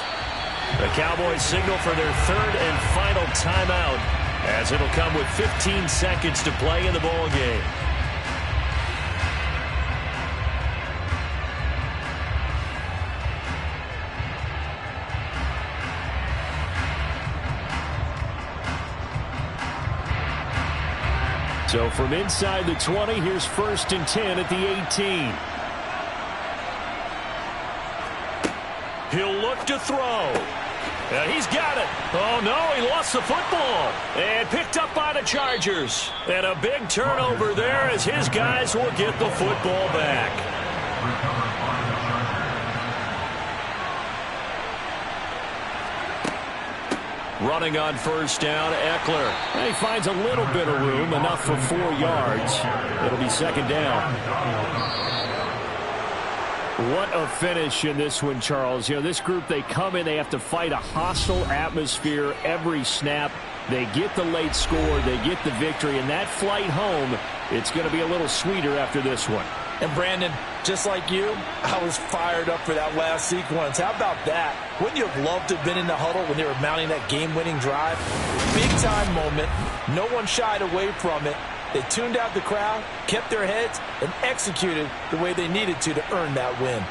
The Cowboys signal for their 3rd and final timeout as it'll come with 15 seconds to play in the ball game. So from inside the 20, here's 1st and 10 at the 18. He'll look to throw. He's got it. Oh, no, he lost the football. And picked up by the Chargers. And a big turnover there as his guys will get the football back. Running on 1st down, Eckler. And he finds a little bit of room, enough for 4 yards. It'll be 2nd down. What a finish in this one, Charles. You know, this group, they come in, they have to fight a hostile atmosphere every snap. They get the late score, they get the victory, and that flight home, it's going to be a little sweeter after this one. And Brandon, just like you, I was fired up for that last sequence. How about that? Wouldn't you have loved to have been in the huddle when they were mounting that game-winning drive? Big-time moment. No one shied away from it. They tuned out the crowd, kept their heads, and executed the way they needed to earn that win.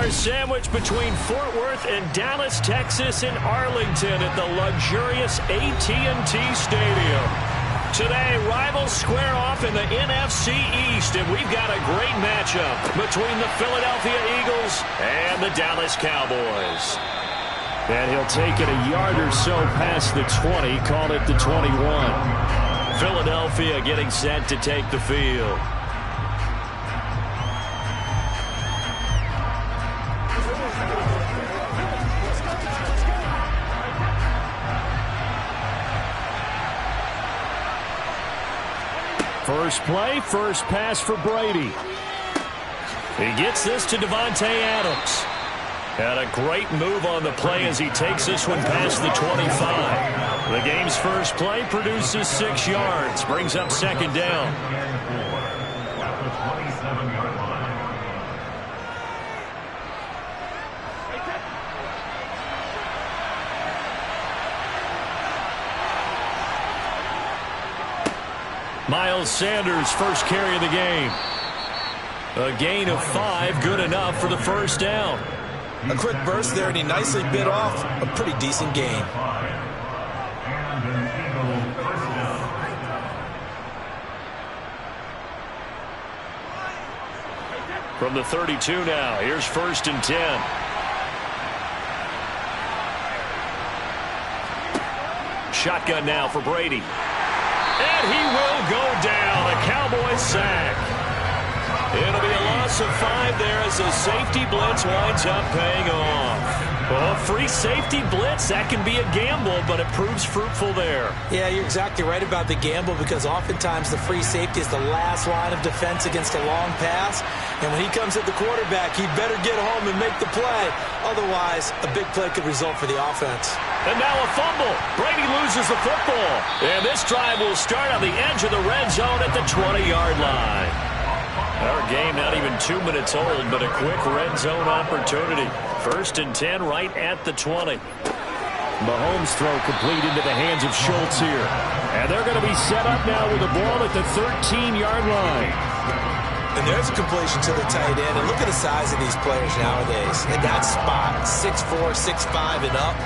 $1 sandwich between Fort Worth and Dallas, Texas in Arlington at the luxurious AT&T Stadium. Today, rivals square off in the NFC East, and we've got a great matchup between the Philadelphia Eagles and the Dallas Cowboys. And he'll take it a yard or so past the 20, call it the 21. Philadelphia getting set to take the field. First play, first pass for Brady. He gets this to Devontae Adams. And a great move on the play as he takes this one past the 25. The game's first play produces 6 yards, brings up second down. At the 27-yard line. Miles Sanders, first carry of the game. A gain of 5, good enough for the first down. A quick burst there, and he nicely bit off a pretty decent gain. And an Eagle first down. From the 32 now, here's first and 10. Shotgun now for Brady. And he will go down. A Cowboys sack. It'll be a loss of 5 there as the safety blitz winds up paying off. Well, free safety blitz, that can be a gamble, but it proves fruitful there. Yeah, you're exactly right about the gamble, because oftentimes the free safety is the last line of defense against a long pass. And when he comes at the quarterback, he'd better get home and make the play. Otherwise, a big play could result for the offense. And now a fumble. Brady loses the football. And this drive will start on the edge of the red zone at the 20-yard line. Our game not even 2 minutes old, but a quick red zone opportunity. First and 10 right at the 20. Mahomes' throw complete into the hands of Schultz here. And they're going to be set up now with the ball at the 13-yard line. And there's a completion to the tight end. And look at the size of these players nowadays. At that spot, 6'4", 6'5", and up.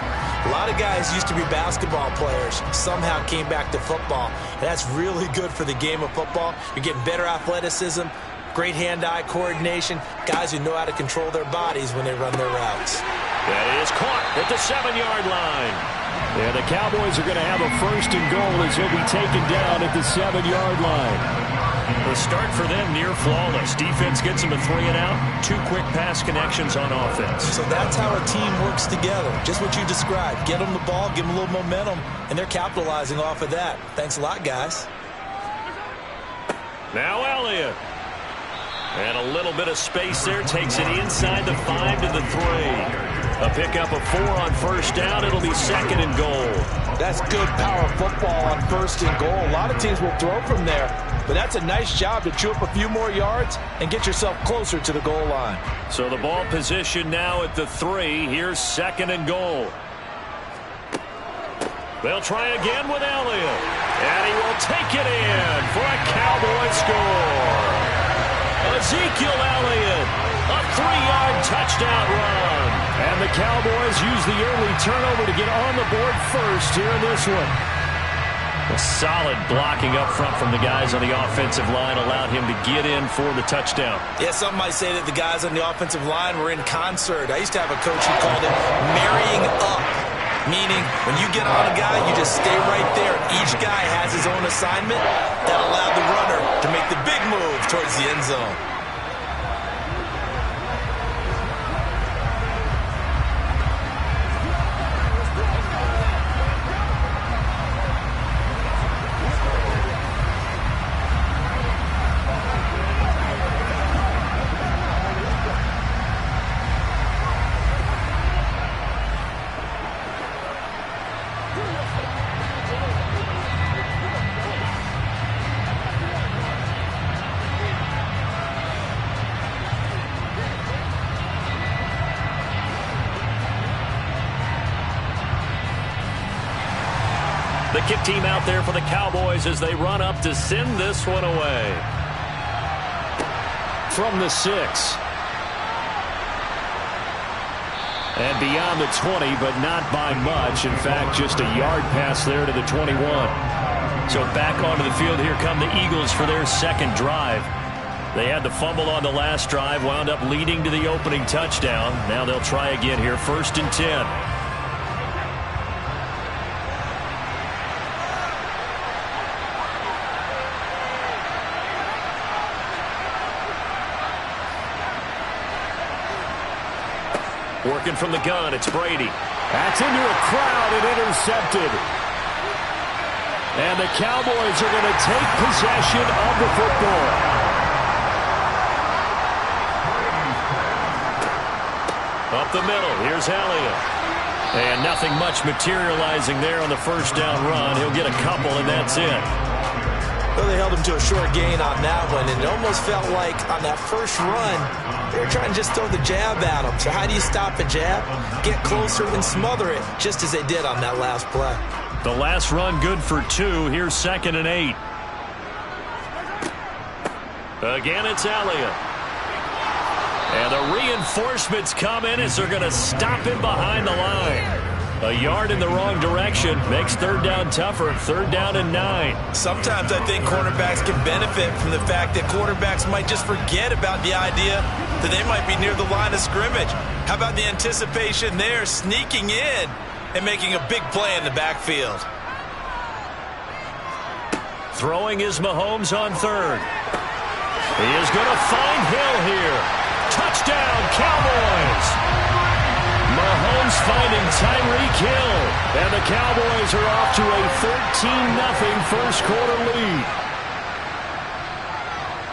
A lot of guys used to be basketball players, somehow came back to football. And that's really good for the game of football. You're getting better athleticism, great hand-eye coordination, guys who know how to control their bodies when they run their routes. That is caught at the 7-yard line. And the Cowboys are going to have a first and goal as he'll be taken down at the 7-yard line. The start for them near flawless. Defense gets them a 3 and out. 2 quick pass connections on offense. So that's how a team works together. Just what you described. Get them the ball, give them a little momentum, and they're capitalizing off of that. Thanks a lot, guys. Now Elliott. And a little bit of space there. Takes it inside the 5 to the 3. A pickup of 4 on first down. It'll be second and goal. That's good power football on first and goal. A lot of teams will throw from there, but that's a nice job to chew up a few more yards and get yourself closer to the goal line. So the ball position now at the 3. Here's second and goal. They'll try again with Elliott. And he will take it in for a Cowboy score. Ezekiel Elliott, a 3-yard touchdown run. And the Cowboys use the early turnover to get on the board first here in this one. A solid blocking up front from the guys on the offensive line allowed him to get in for the touchdown. Yeah, some might say that the guys on the offensive line were in concert. I used to have a coach who called it marrying up, meaning when you get on a guy, you just stay right there. Each guy has his own assignment that allowed the runner to make the big move towards the end zone. The kick team out there for the Cowboys as they run up to send this one away. From the 6. And beyond the 20, but not by much. In fact, just a yard pass there to the 21. So back onto the field, here come the Eagles for their second drive. They had the fumble on the last drive, wound up leading to the opening touchdown. Now they'll try again here, 1st and 10. Working from the gun, it's Brady. That's into a crowd and intercepted. And the Cowboys are going to take possession of the football. Up the middle, here's Elliott. And nothing much materializing there on the first down run. He'll get a couple, and that's it. Well, they held him to a short gain on that one, and it almost felt like on that first run, they were trying to just throw the jab at him. So how do you stop a jab? Get closer and smother it, just as they did on that last play. The last run good for 2. Here's 2nd and 8. Again, it's Elliott. And the reinforcements come in as they're going to stop him behind the line. A yard in the wrong direction makes 3rd down tougher. 3rd down and 9. Sometimes I think cornerbacks can benefit from the fact that quarterbacks might just forget about the idea that they might be near the line of scrimmage. How about the anticipation there, sneaking in and making a big play in the backfield? Throwing is Mahomes on 3rd. He is going to find Hill here. Touchdown, Cowboys! Mahomes finding Tyreek Hill. And the Cowboys are off to a 13-0 first quarter lead.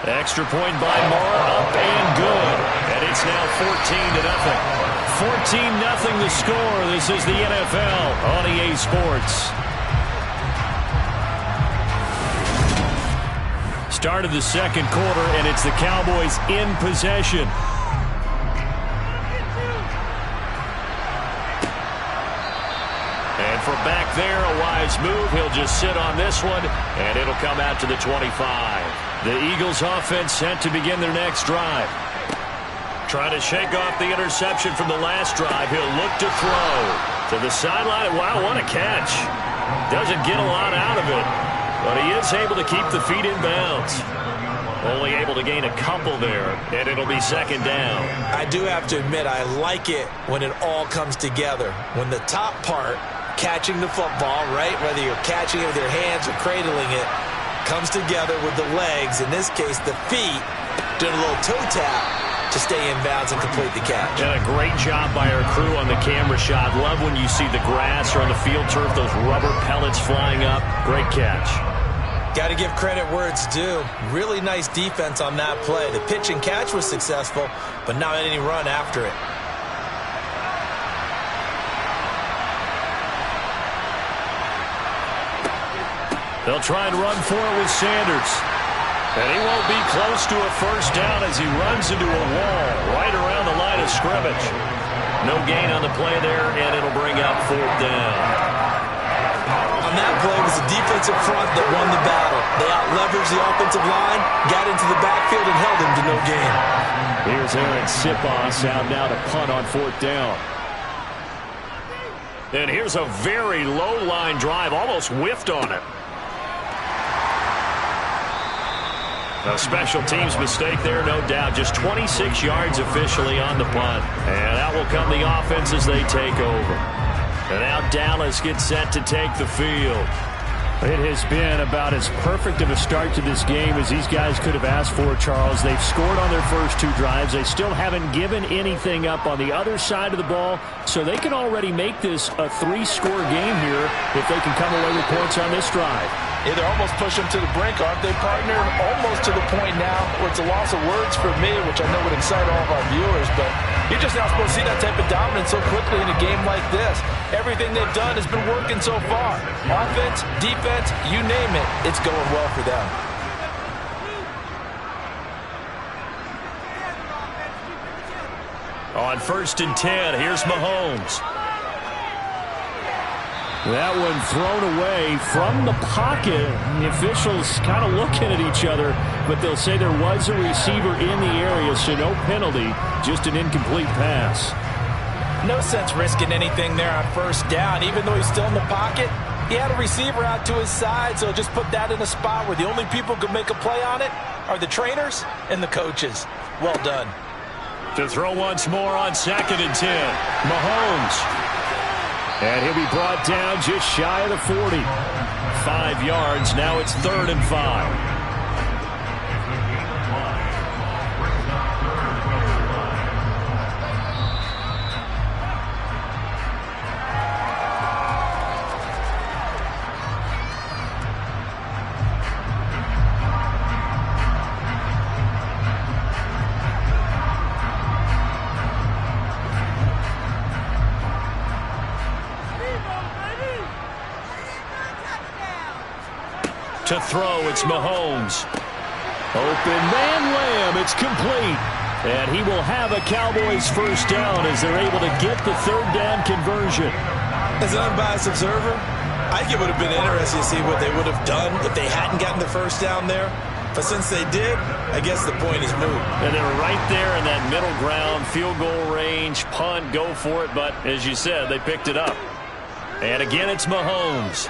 Extra point by Moore, up and good. And it's now 14-0. 14-0 the score. This is the NFL on EA Sports. Start of the second quarter, and it's the Cowboys in possession. And from back there, a wise move. He'll just sit on this one, and it'll come out to the 25. The Eagles offense set to begin their next drive. Trying to shake off the interception from the last drive. He'll look to throw to the sideline. Wow, what a catch. Doesn't get a lot out of it, but he is able to keep the feet in bounds. Only able to gain a couple there, and it'll be 2nd down. I do have to admit, I like it when it all comes together. When the top part, catching the football, right, whether you're catching it with your hands or cradling it, comes together with the legs, in this case the feet, doing a little toe tap to stay in bounds and complete the catch. And a great job by our crew on the camera shot. Love when you see the grass or on the field turf, those rubber pellets flying up. Great catch. Got to give credit where it's due. Really nice defense on that play. The pitch and catch was successful, but not any run after it. They'll try and run for it with Sanders. And he won't be close to a first down as he runs into a wall right around the line of scrimmage. No gain on the play there, and it'll bring up 4th down. On that play, it was the defensive front that won the battle. They out-leveraged the offensive line, got into the backfield, and held him to no gain. Here's Aaron Sipos out now to punt on 4th down. And here's a very low-line drive, almost whiffed on it. A special teams mistake there, no doubt. Just 26 yards officially on the punt. And out will come the offense as they take over. And now Dallas gets set to take the field. It has been about as perfect of a start to this game as these guys could have asked for, Charles. They've scored on their first 2 drives. They still haven't given anything up on the other side of the ball, so they can already make this a 3-score game here if they can come away with points on this drive. Yeah, they're almost pushing them to the brink, aren't they, partner? Almost to the point now where it's a loss of words for me, which I know would excite all of our viewers, but you're just not supposed to see that type of dominance so quickly in a game like this. Everything they've done has been working so far. Offense, defense, you name it, it's going well for them. On 1st and 10, here's Mahomes. That one thrown away from the pocket. The officials kind of looking at each other, but they'll say there was a receiver in the area, so no penalty, just an incomplete pass. No sense risking anything there on first down. Even though he's still in the pocket, he had a receiver out to his side, so just put that in a spot where the only people who can make a play on it are the trainers and the coaches. Well done. To throw once more on 2nd and 10. Mahomes. And he'll be brought down just shy of the 40. 5 yards. Now it's 3rd and 5. To throw, it's Mahomes. Open man, Lamb. It's complete. And he will have a Cowboys first down as they're able to get the 3rd down conversion. As an unbiased observer, I think it would have been interesting to see what they would have done if they hadn't gotten the first down there. But since they did, I guess the point is moot. And they're right there in that middle ground, field goal range, punt, go for it. But as you said, they picked it up. And again, it's Mahomes.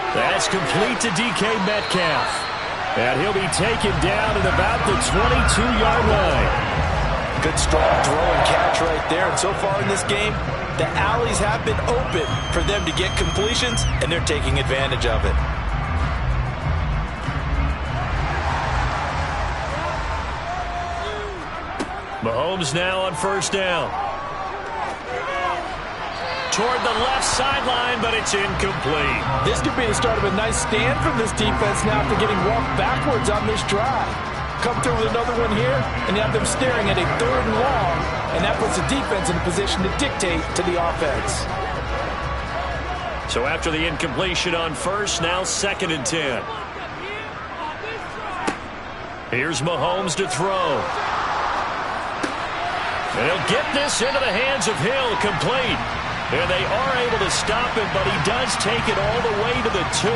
That's complete to DK Metcalf. And he'll be taken down at about the 22-yard line. Good strong throw and catch right there. And so far in this game, the alleys have been open for them to get completions, and they're taking advantage of it. Mahomes now on first down. Toward the left sideline, but it's incomplete. This could be the start of a nice stand from this defense now after getting walked backwards on this drive. Come through with another one here, and you have them staring at a 3rd and long, and that puts the defense in a position to dictate to the offense. So after the incompletion on first, now 2nd and 10. Here's Mahomes to throw. And he'll get this into the hands of Hill, complete. And they are able to stop him, but he does take it all the way to the 2.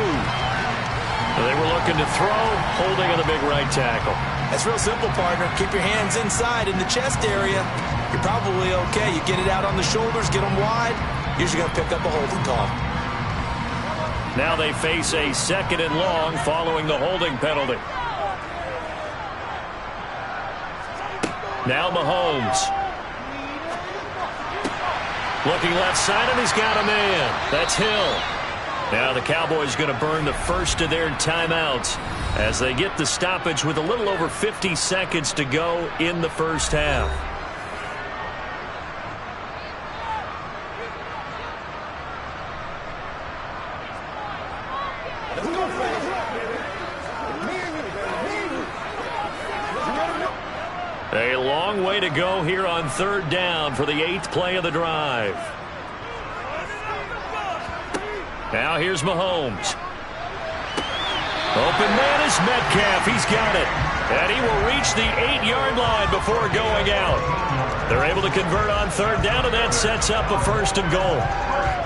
They were looking to throw, holding on the big right tackle. That's real simple, partner. Keep your hands inside in the chest area. You're probably okay. You get it out on the shoulders, get them wide. Usually going to pick up a holding call. Now they face a 2nd and long following the holding penalty. Now Mahomes. Looking left side, and he's got a man. That's Hill. Now the Cowboys going to burn the first of their timeouts as they get the stoppage with a little over 50 seconds to go in the first half. A long way to go here on 3rd down for the 8th play of the drive. Now here's Mahomes. Open man is Metcalf. He's got it. And he will reach the 8-yard line before going out. They're able to convert on 3rd down, and that sets up a 1st and goal.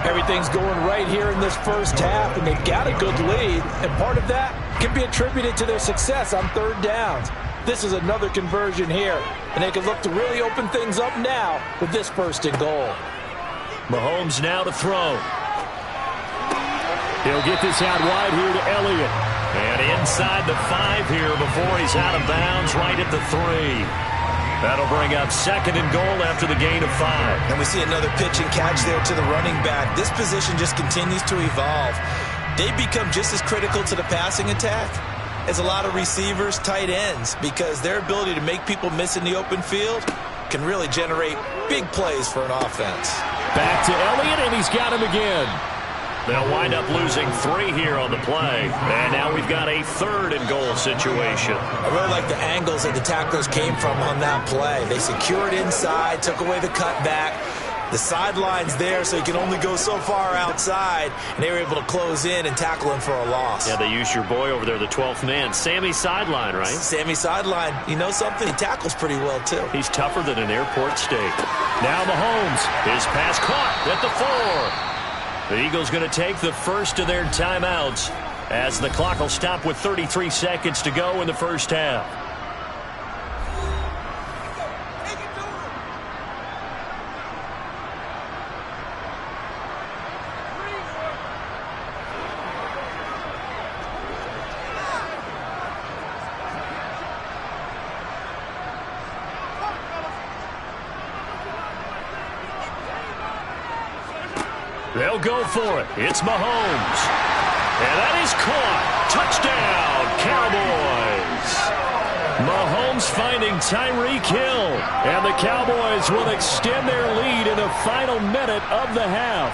Everything's going right here in this first half, and they've got a good lead. And part of that can be attributed to their success on 3rd downs. This is another conversion here, and they can look to really open things up now with this 1st and goal. Mahomes now to throw. He'll get this out wide here to Elliott. And inside the 5 here before he's out of bounds right at the 3. That'll bring up 2nd and goal after the gain of 5. And we see another pitch and catch there to the running back. This position just continues to evolve. They become just as critical to the passing attack as a lot of receivers, tight ends, because their ability to make people miss in the open field can really generate big plays for an offense. Back to Elliott, and he's got him again. They'll wind up losing 3 here on the play. And now we've got a 3rd and goal situation. I really like the angles that the tacklers came from on that play. They secured inside, took away the cutback. The sideline's there, so he can only go so far outside, and they were able to close in and tackle him for a loss. Yeah, they used your boy over there, the 12th man, Sammy Sideline, right? Sammy Sideline. You know something? He tackles pretty well, too. He's tougher than an airport steak. Now Mahomes. His pass caught at the 4. The Eagles going to take the first of their timeouts as the clock will stop with 33 seconds to go in the first half. They'll go for it. It's Mahomes. And that is caught. Touchdown, Cowboys. Mahomes finding Tyreek Hill. And the Cowboys will extend their lead in the final minute of the half.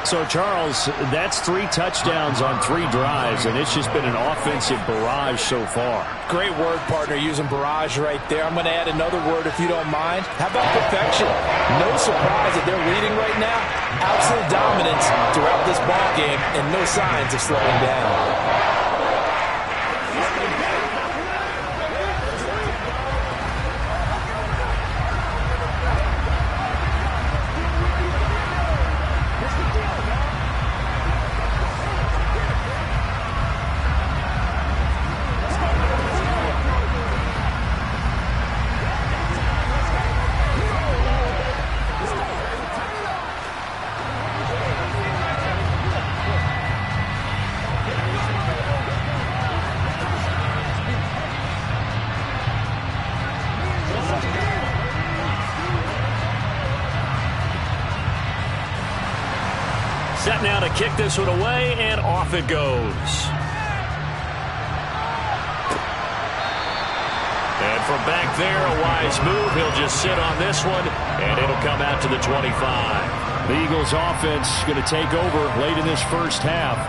So, Charles, that's 3 touchdowns on 3 drives, and it's just been an offensive barrage so far. Great word, partner, using barrage right there. I'm going to add another word if you don't mind. How about perfection? No surprise that they're leading right now. Absolute dominance throughout this ball game and no signs of slowing down. Set now to kick this one away, and off it goes. And from back there, a wise move. He'll just sit on this one, and it'll come out to the 25. The Eagles offense going to take over late in this first half.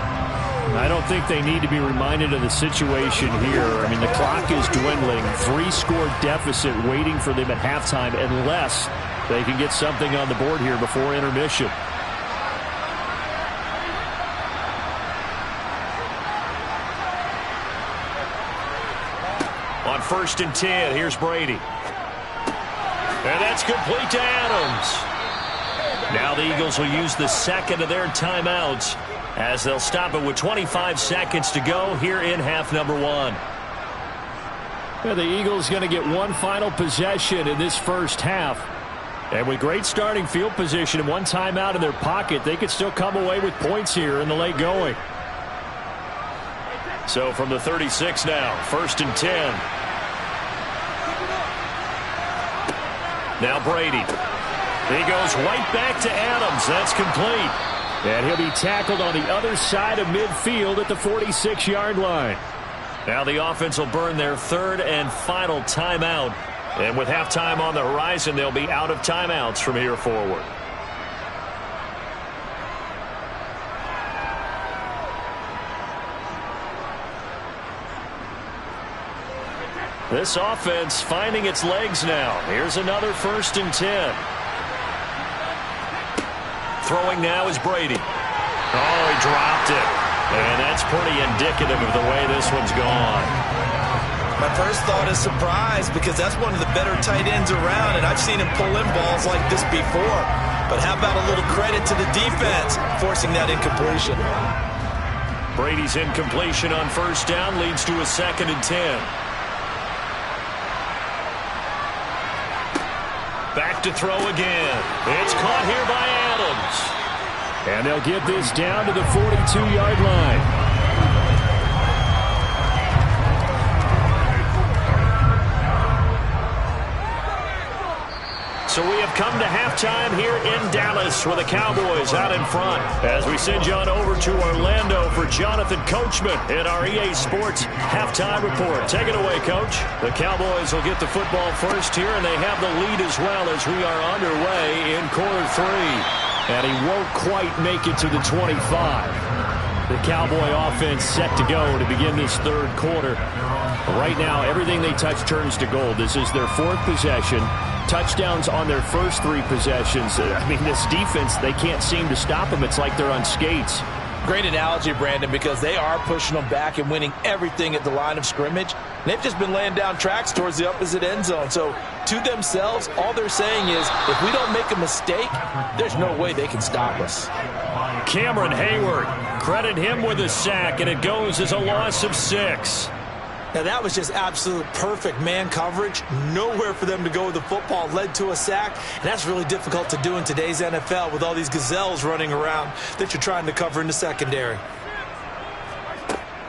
I don't think they need to be reminded of the situation here. I mean, the clock is dwindling. 3-score deficit waiting for them at halftime unless they can get something on the board here before intermission. On 1st and 10, here's Brady. And that's complete to Adams. Now the Eagles will use the second of their timeouts as they'll stop it with 25 seconds to go here in half number 1. Yeah, the Eagles going to get one final possession in this first half. And with great starting field position and one timeout in their pocket, they could still come away with points here in the late going. So from the 36 now, 1st and 10. Now Brady. He goes right back to Adams. That's complete. And he'll be tackled on the other side of midfield at the 46-yard line. Now the offense will burn their 3rd and final timeout. And with halftime on the horizon, they'll be out of timeouts from here forward. This offense finding its legs now. Here's another 1st and 10. Throwing now is Brady. Oh, he dropped it. And that's pretty indicative of the way this one's gone. My first thought is surprise because that's one of the better tight ends around, and I've seen him pull in balls like this before. But how about a little credit to the defense forcing that incompletion? Brady's incompletion on 1st down leads to a 2nd and 10. Back to throw again. It's caught here by Adams. And they'll get this down to the 42-yard line. So we have come to halftime here in Dallas with the Cowboys out in front. As we send you on over to Orlando for Jonathan Coachman in our EA Sports halftime report. Take it away, Coach. The Cowboys will get the football first here, and they have the lead as well as we are underway in quarter 3. And he won't quite make it to the 25. The Cowboy offense set to go to begin this 3rd quarter. Right now, everything they touch turns to gold. This is their 4th possession. Touchdowns on their first 3 possessions. I mean, this defense, they can't seem to stop them. It's like they're on skates. Great analogy, Brandon, because they are pushing them back and winning everything at the line of scrimmage. And they've just been laying down tracks towards the opposite end zone. So to themselves, all they're saying is, if we don't make a mistake, there's no way they can stop us. Cameron Hayward, credit him with a sack, and it goes as a loss of 6. Now, that was just absolute perfect man coverage. Nowhere for them to go with the football. Led to a sack. And that's really difficult to do in today's NFL with all these gazelles running around that you're trying to cover in the secondary.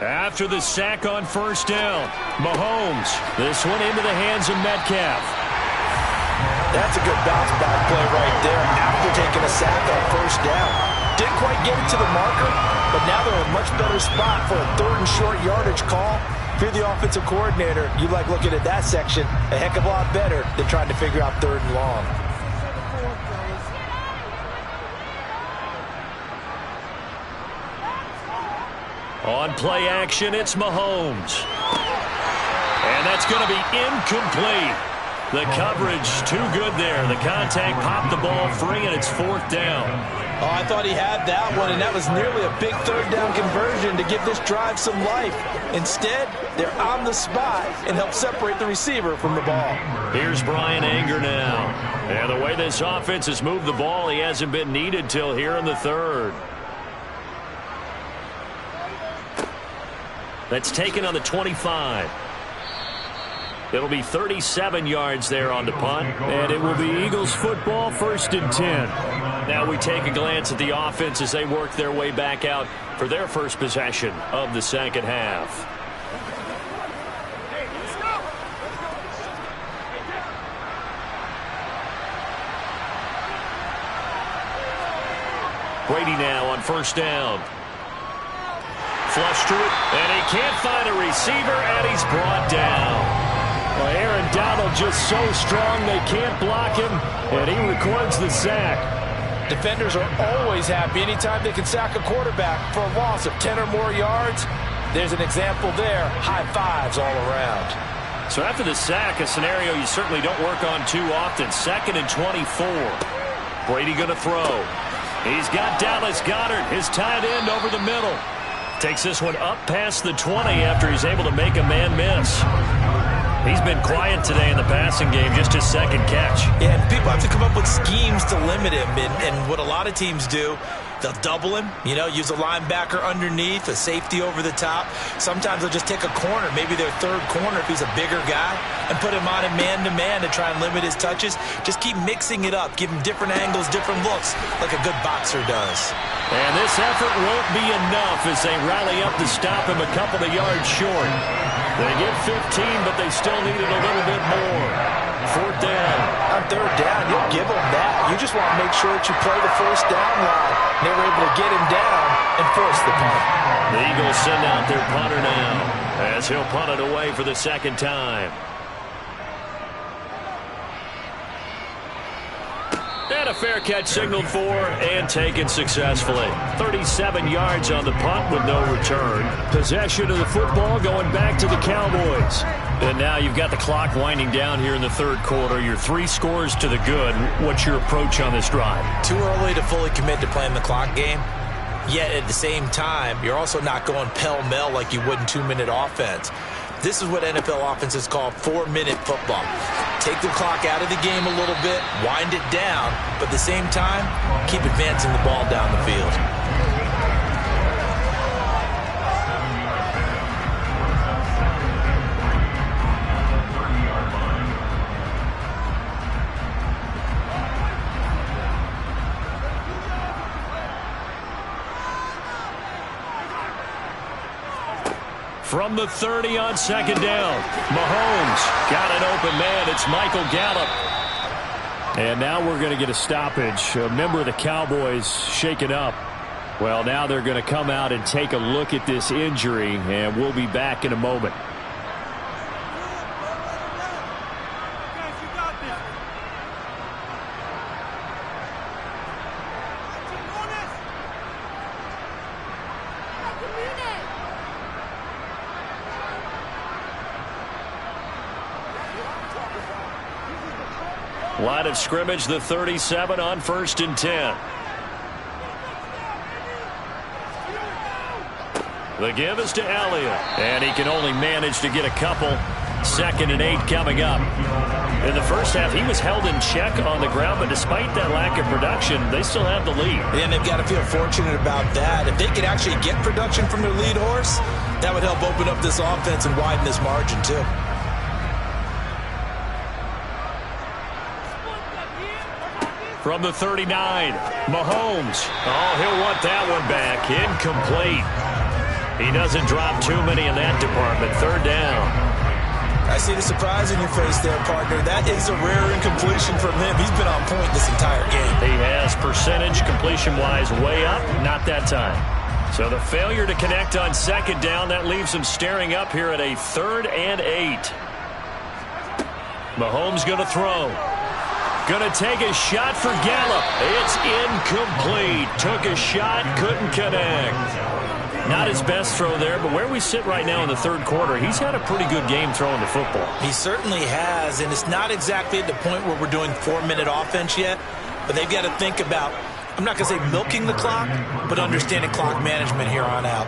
After the sack on 1st down, Mahomes. This one into the hands of Metcalf. That's a good bounce back play right there after taking a sack on first down. Didn't quite get it to the marker, but now they're in a much better spot for a 3rd and short yardage call. If you're the offensive coordinator, you like looking at that section a heck of a lot better than trying to figure out 3rd and long. On play action, it's Mahomes. And that's going to be incomplete. The coverage too good there. The contact popped the ball free, and it's 4th down. Oh, I thought he had that one, and that was nearly a big 3rd down conversion to give this drive some life. Instead, they're on the spot and help separate the receiver from the ball. Here's Brian Anger now. And the way this offense has moved the ball, he hasn't been needed till here in the 3rd. That's taken on the 25. It'll be 37 yards there on the punt, and it will be Eagles football, 1st and 10. Now we take a glance at the offense as they work their way back out for their first possession of the second half. Brady now on first down. Flush to it, and he can't find a receiver, and he's brought down. Well, Aaron Donald just so strong they can't block him, and he records the sack. Defenders are always happy anytime they can sack a quarterback for a loss of 10 or more yards. There's an example there. High fives all around. So after the sack, a scenario you certainly don't work on too often. 2nd and 24. Brady going to throw. He's got Dallas Goedert, his tight end, over the middle. Takes this one up past the 20 after he's able to make a man miss. He's been quiet today in the passing game, just his 2nd catch. Yeah, and people have to come up with schemes to limit him. And what a lot of teams do, they'll double him, use a linebacker underneath, a safety over the top. Sometimes they'll just take a corner, maybe their 3rd corner if he's a bigger guy, and put him on a man-to-man to try and limit his touches. Just keep mixing it up, give him different angles, different looks, like a good boxer does. And this effort won't be enough as they rally up to stop him a couple of yards short. They get 15, but they still need it a little bit more. 4th down. On 3rd down, you'll give them that. You just want to make sure that you play the first down line. They were able to get him down and force the punt. The Eagles send out their punter now as he'll punt it away for the 2nd time. And a fair catch signaled for and taken successfully. 37 yards on the punt with no return. Possession of the football going back to the Cowboys. And now you've got the clock winding down here in the 3rd quarter. You're 3 scores to the good. What's your approach on this drive? Too early to fully commit to playing the clock game. Yet at the same time, you're also not going pell-mell like you would in 2-minute offense. This is what NFL offenses call 4-minute football. Take the clock out of the game a little bit, wind it down, but at the same time, keep advancing the ball down the field. From the 30 on 2nd down, Mahomes got an open man. It's Michael Gallup. And now we're going to get a stoppage. A member of the Cowboys shaken up. Well, now they're going to come out and take a look at this injury, and we'll be back in a moment. Line of scrimmage, the 37 on 1st and 10. The give is to Elliott, and he can only manage to get a couple. 2nd and 8 coming up. In the first half, he was held in check on the ground, but despite that lack of production, they still have the lead. And they've got to feel fortunate about that. If they could actually get production from their lead horse, that would help open up this offense and widen this margin, too. From the 39, Mahomes. Oh, he'll want that one back. Incomplete. He doesn't drop too many in that department. 3rd down. I see the surprise in your face there, partner. That is a rare incompletion from him. He's been on point this entire game. He has percentage completion-wise way up, not that time. So the failure to connect on second down, that leaves him staring up here at a 3rd and 8. Mahomes going to throw. Going to take a shot for Gallup. It's incomplete. Took a shot, couldn't connect. Not his best throw there, but where we sit right now in the 3rd quarter, he's had a pretty good game throwing the football. He certainly has, and it's not exactly at the point where we're doing 4-minute offense yet, but they've got to think about, I'm not going to say milking the clock, but understanding clock management here on out.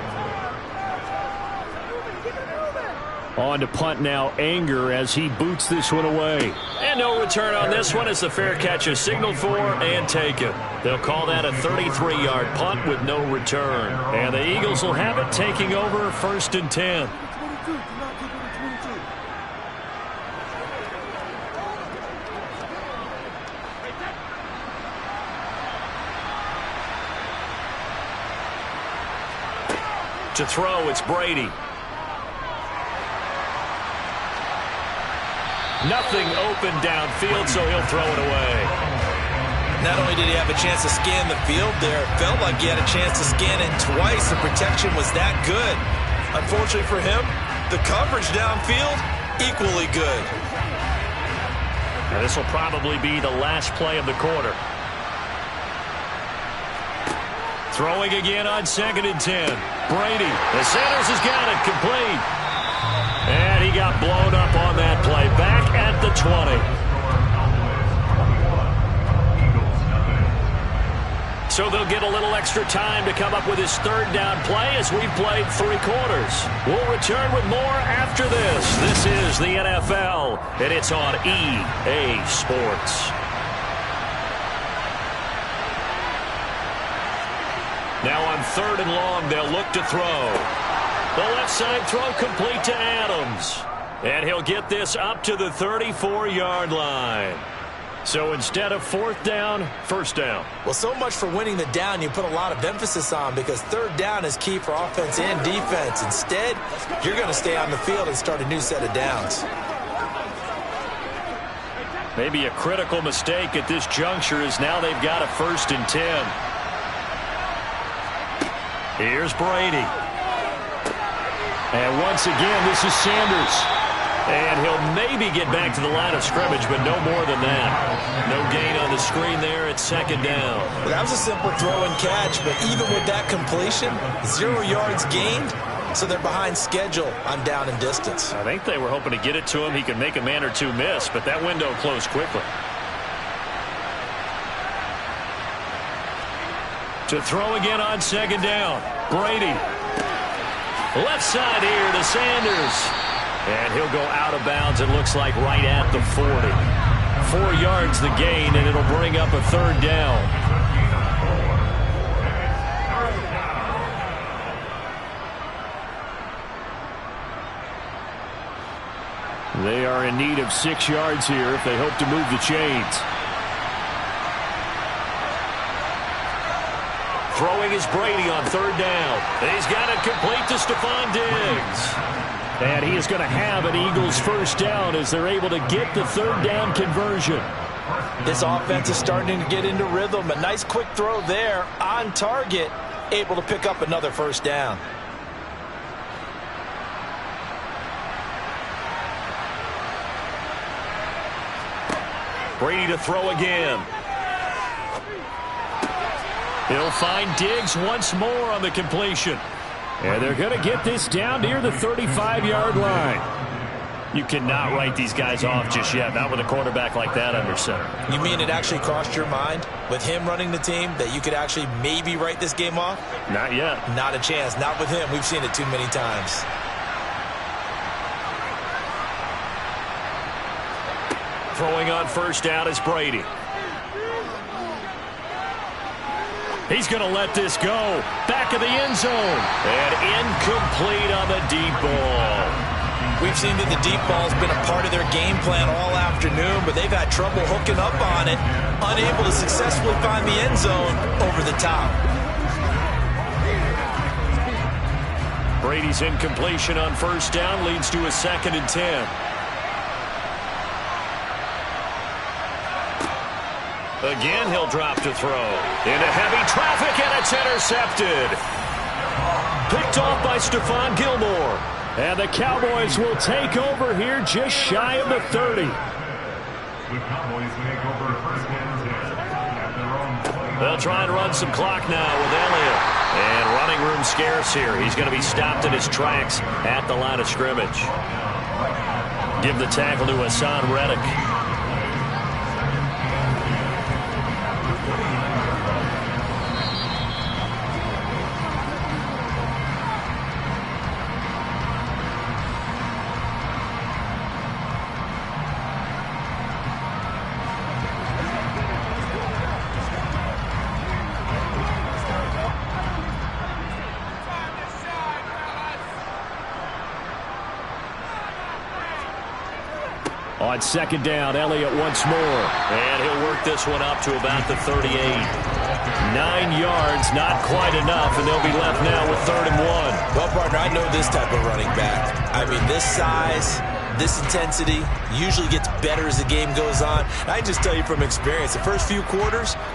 On to punt now, Anger, as he boots this one away. And no return on this one as the fair catch is signaled for and taken. They'll call that a 33-yard punt with no return. And the Eagles will have it, taking over 1st and 10. To throw, it's Brady. Nothing open downfield, so he'll throw it away. Not only did he have a chance to scan the field there, it felt like he had a chance to scan it twice. The protection was that good. Unfortunately for him, the coverage downfield, equally good. Now this will probably be the last play of the quarter. Throwing again on 2nd and 10. Brady. The Sanders has got it complete. And he got blown up on that play. Back at the 20. So they'll get a little extra time to come up with his 3rd down play as we've played 3 quarters. We'll return with more after this. This is the NFL, and it's on EA Sports. Now on 3rd and long, they'll look to throw. The left side throw complete to Adams. And he'll get this up to the 34-yard line. So instead of 4th down, 1st down. Well, so much for winning the down you put a lot of emphasis on, because 3rd down is key for offense and defense. Instead, you're going to stay on the field and start a new set of downs. Maybe a critical mistake at this juncture is now they've got a 1st and 10. Here's Brady. And once again, this is Sanders. And he'll maybe get back to the line of scrimmage, but no more than that. No gain on the screen there at 2nd down. Well, that was a simple throw and catch, but even with that completion, 0 yards gained, so they're behind schedule on down and distance. I think they were hoping to get it to him. He could make a man or two miss, but that window closed quickly. To throw again on 2nd down. Brady. Left side here to Sanders. And he'll go out of bounds, it looks like, right at the 40. 4 yards the gain, and it'll bring up a 3rd down. They are in need of 6 yards here if they hope to move the chains. Throwing is Brady on 3rd down. And he's got it complete to Stephon Diggs. And he is going to have an Eagles 1st down as they're able to get the 3rd down conversion. This offense is starting to get into rhythm. A nice quick throw there on target, able to pick up another 1st down. Brady to throw again. He'll find Diggs once more on the completion. And they're going to get this down near the 35-yard line. You cannot write these guys off just yet, not with a quarterback like that under center. You mean it actually crossed your mind with him running the team that you could actually maybe write this game off? Not yet. Not a chance. Not with him. We've seen it too many times. Throwing on 1st down is Brady. He's going to let this go. Back of the end zone. And incomplete on the deep ball. We've seen that the deep ball has been a part of their game plan all afternoon, but they've had trouble hooking up on it, unable to successfully find the end zone over the top. Brady's incompletion on 1st down leads to a 2nd and 10. Again, he'll drop to throw. Into heavy traffic, and it's intercepted. Picked off by Stephon Gilmore. And the Cowboys will take over here just shy of the 30. The Cowboys take over first and 10 at their own 20. They'll try and run some clock now with Elliott. And running room scarce here. He's going to be stopped in his tracks at the line of scrimmage. Give the tackle to Hassan Reddick. On second down, Elliott once more. And he'll work this one up to about the 38. 9 yards, not quite enough, and they'll be left now with 3rd and 1. Well, partner, I know this type of running back. I mean, this size, this intensity usually gets better as the game goes on. I can just tell you from experience, the first few quarters,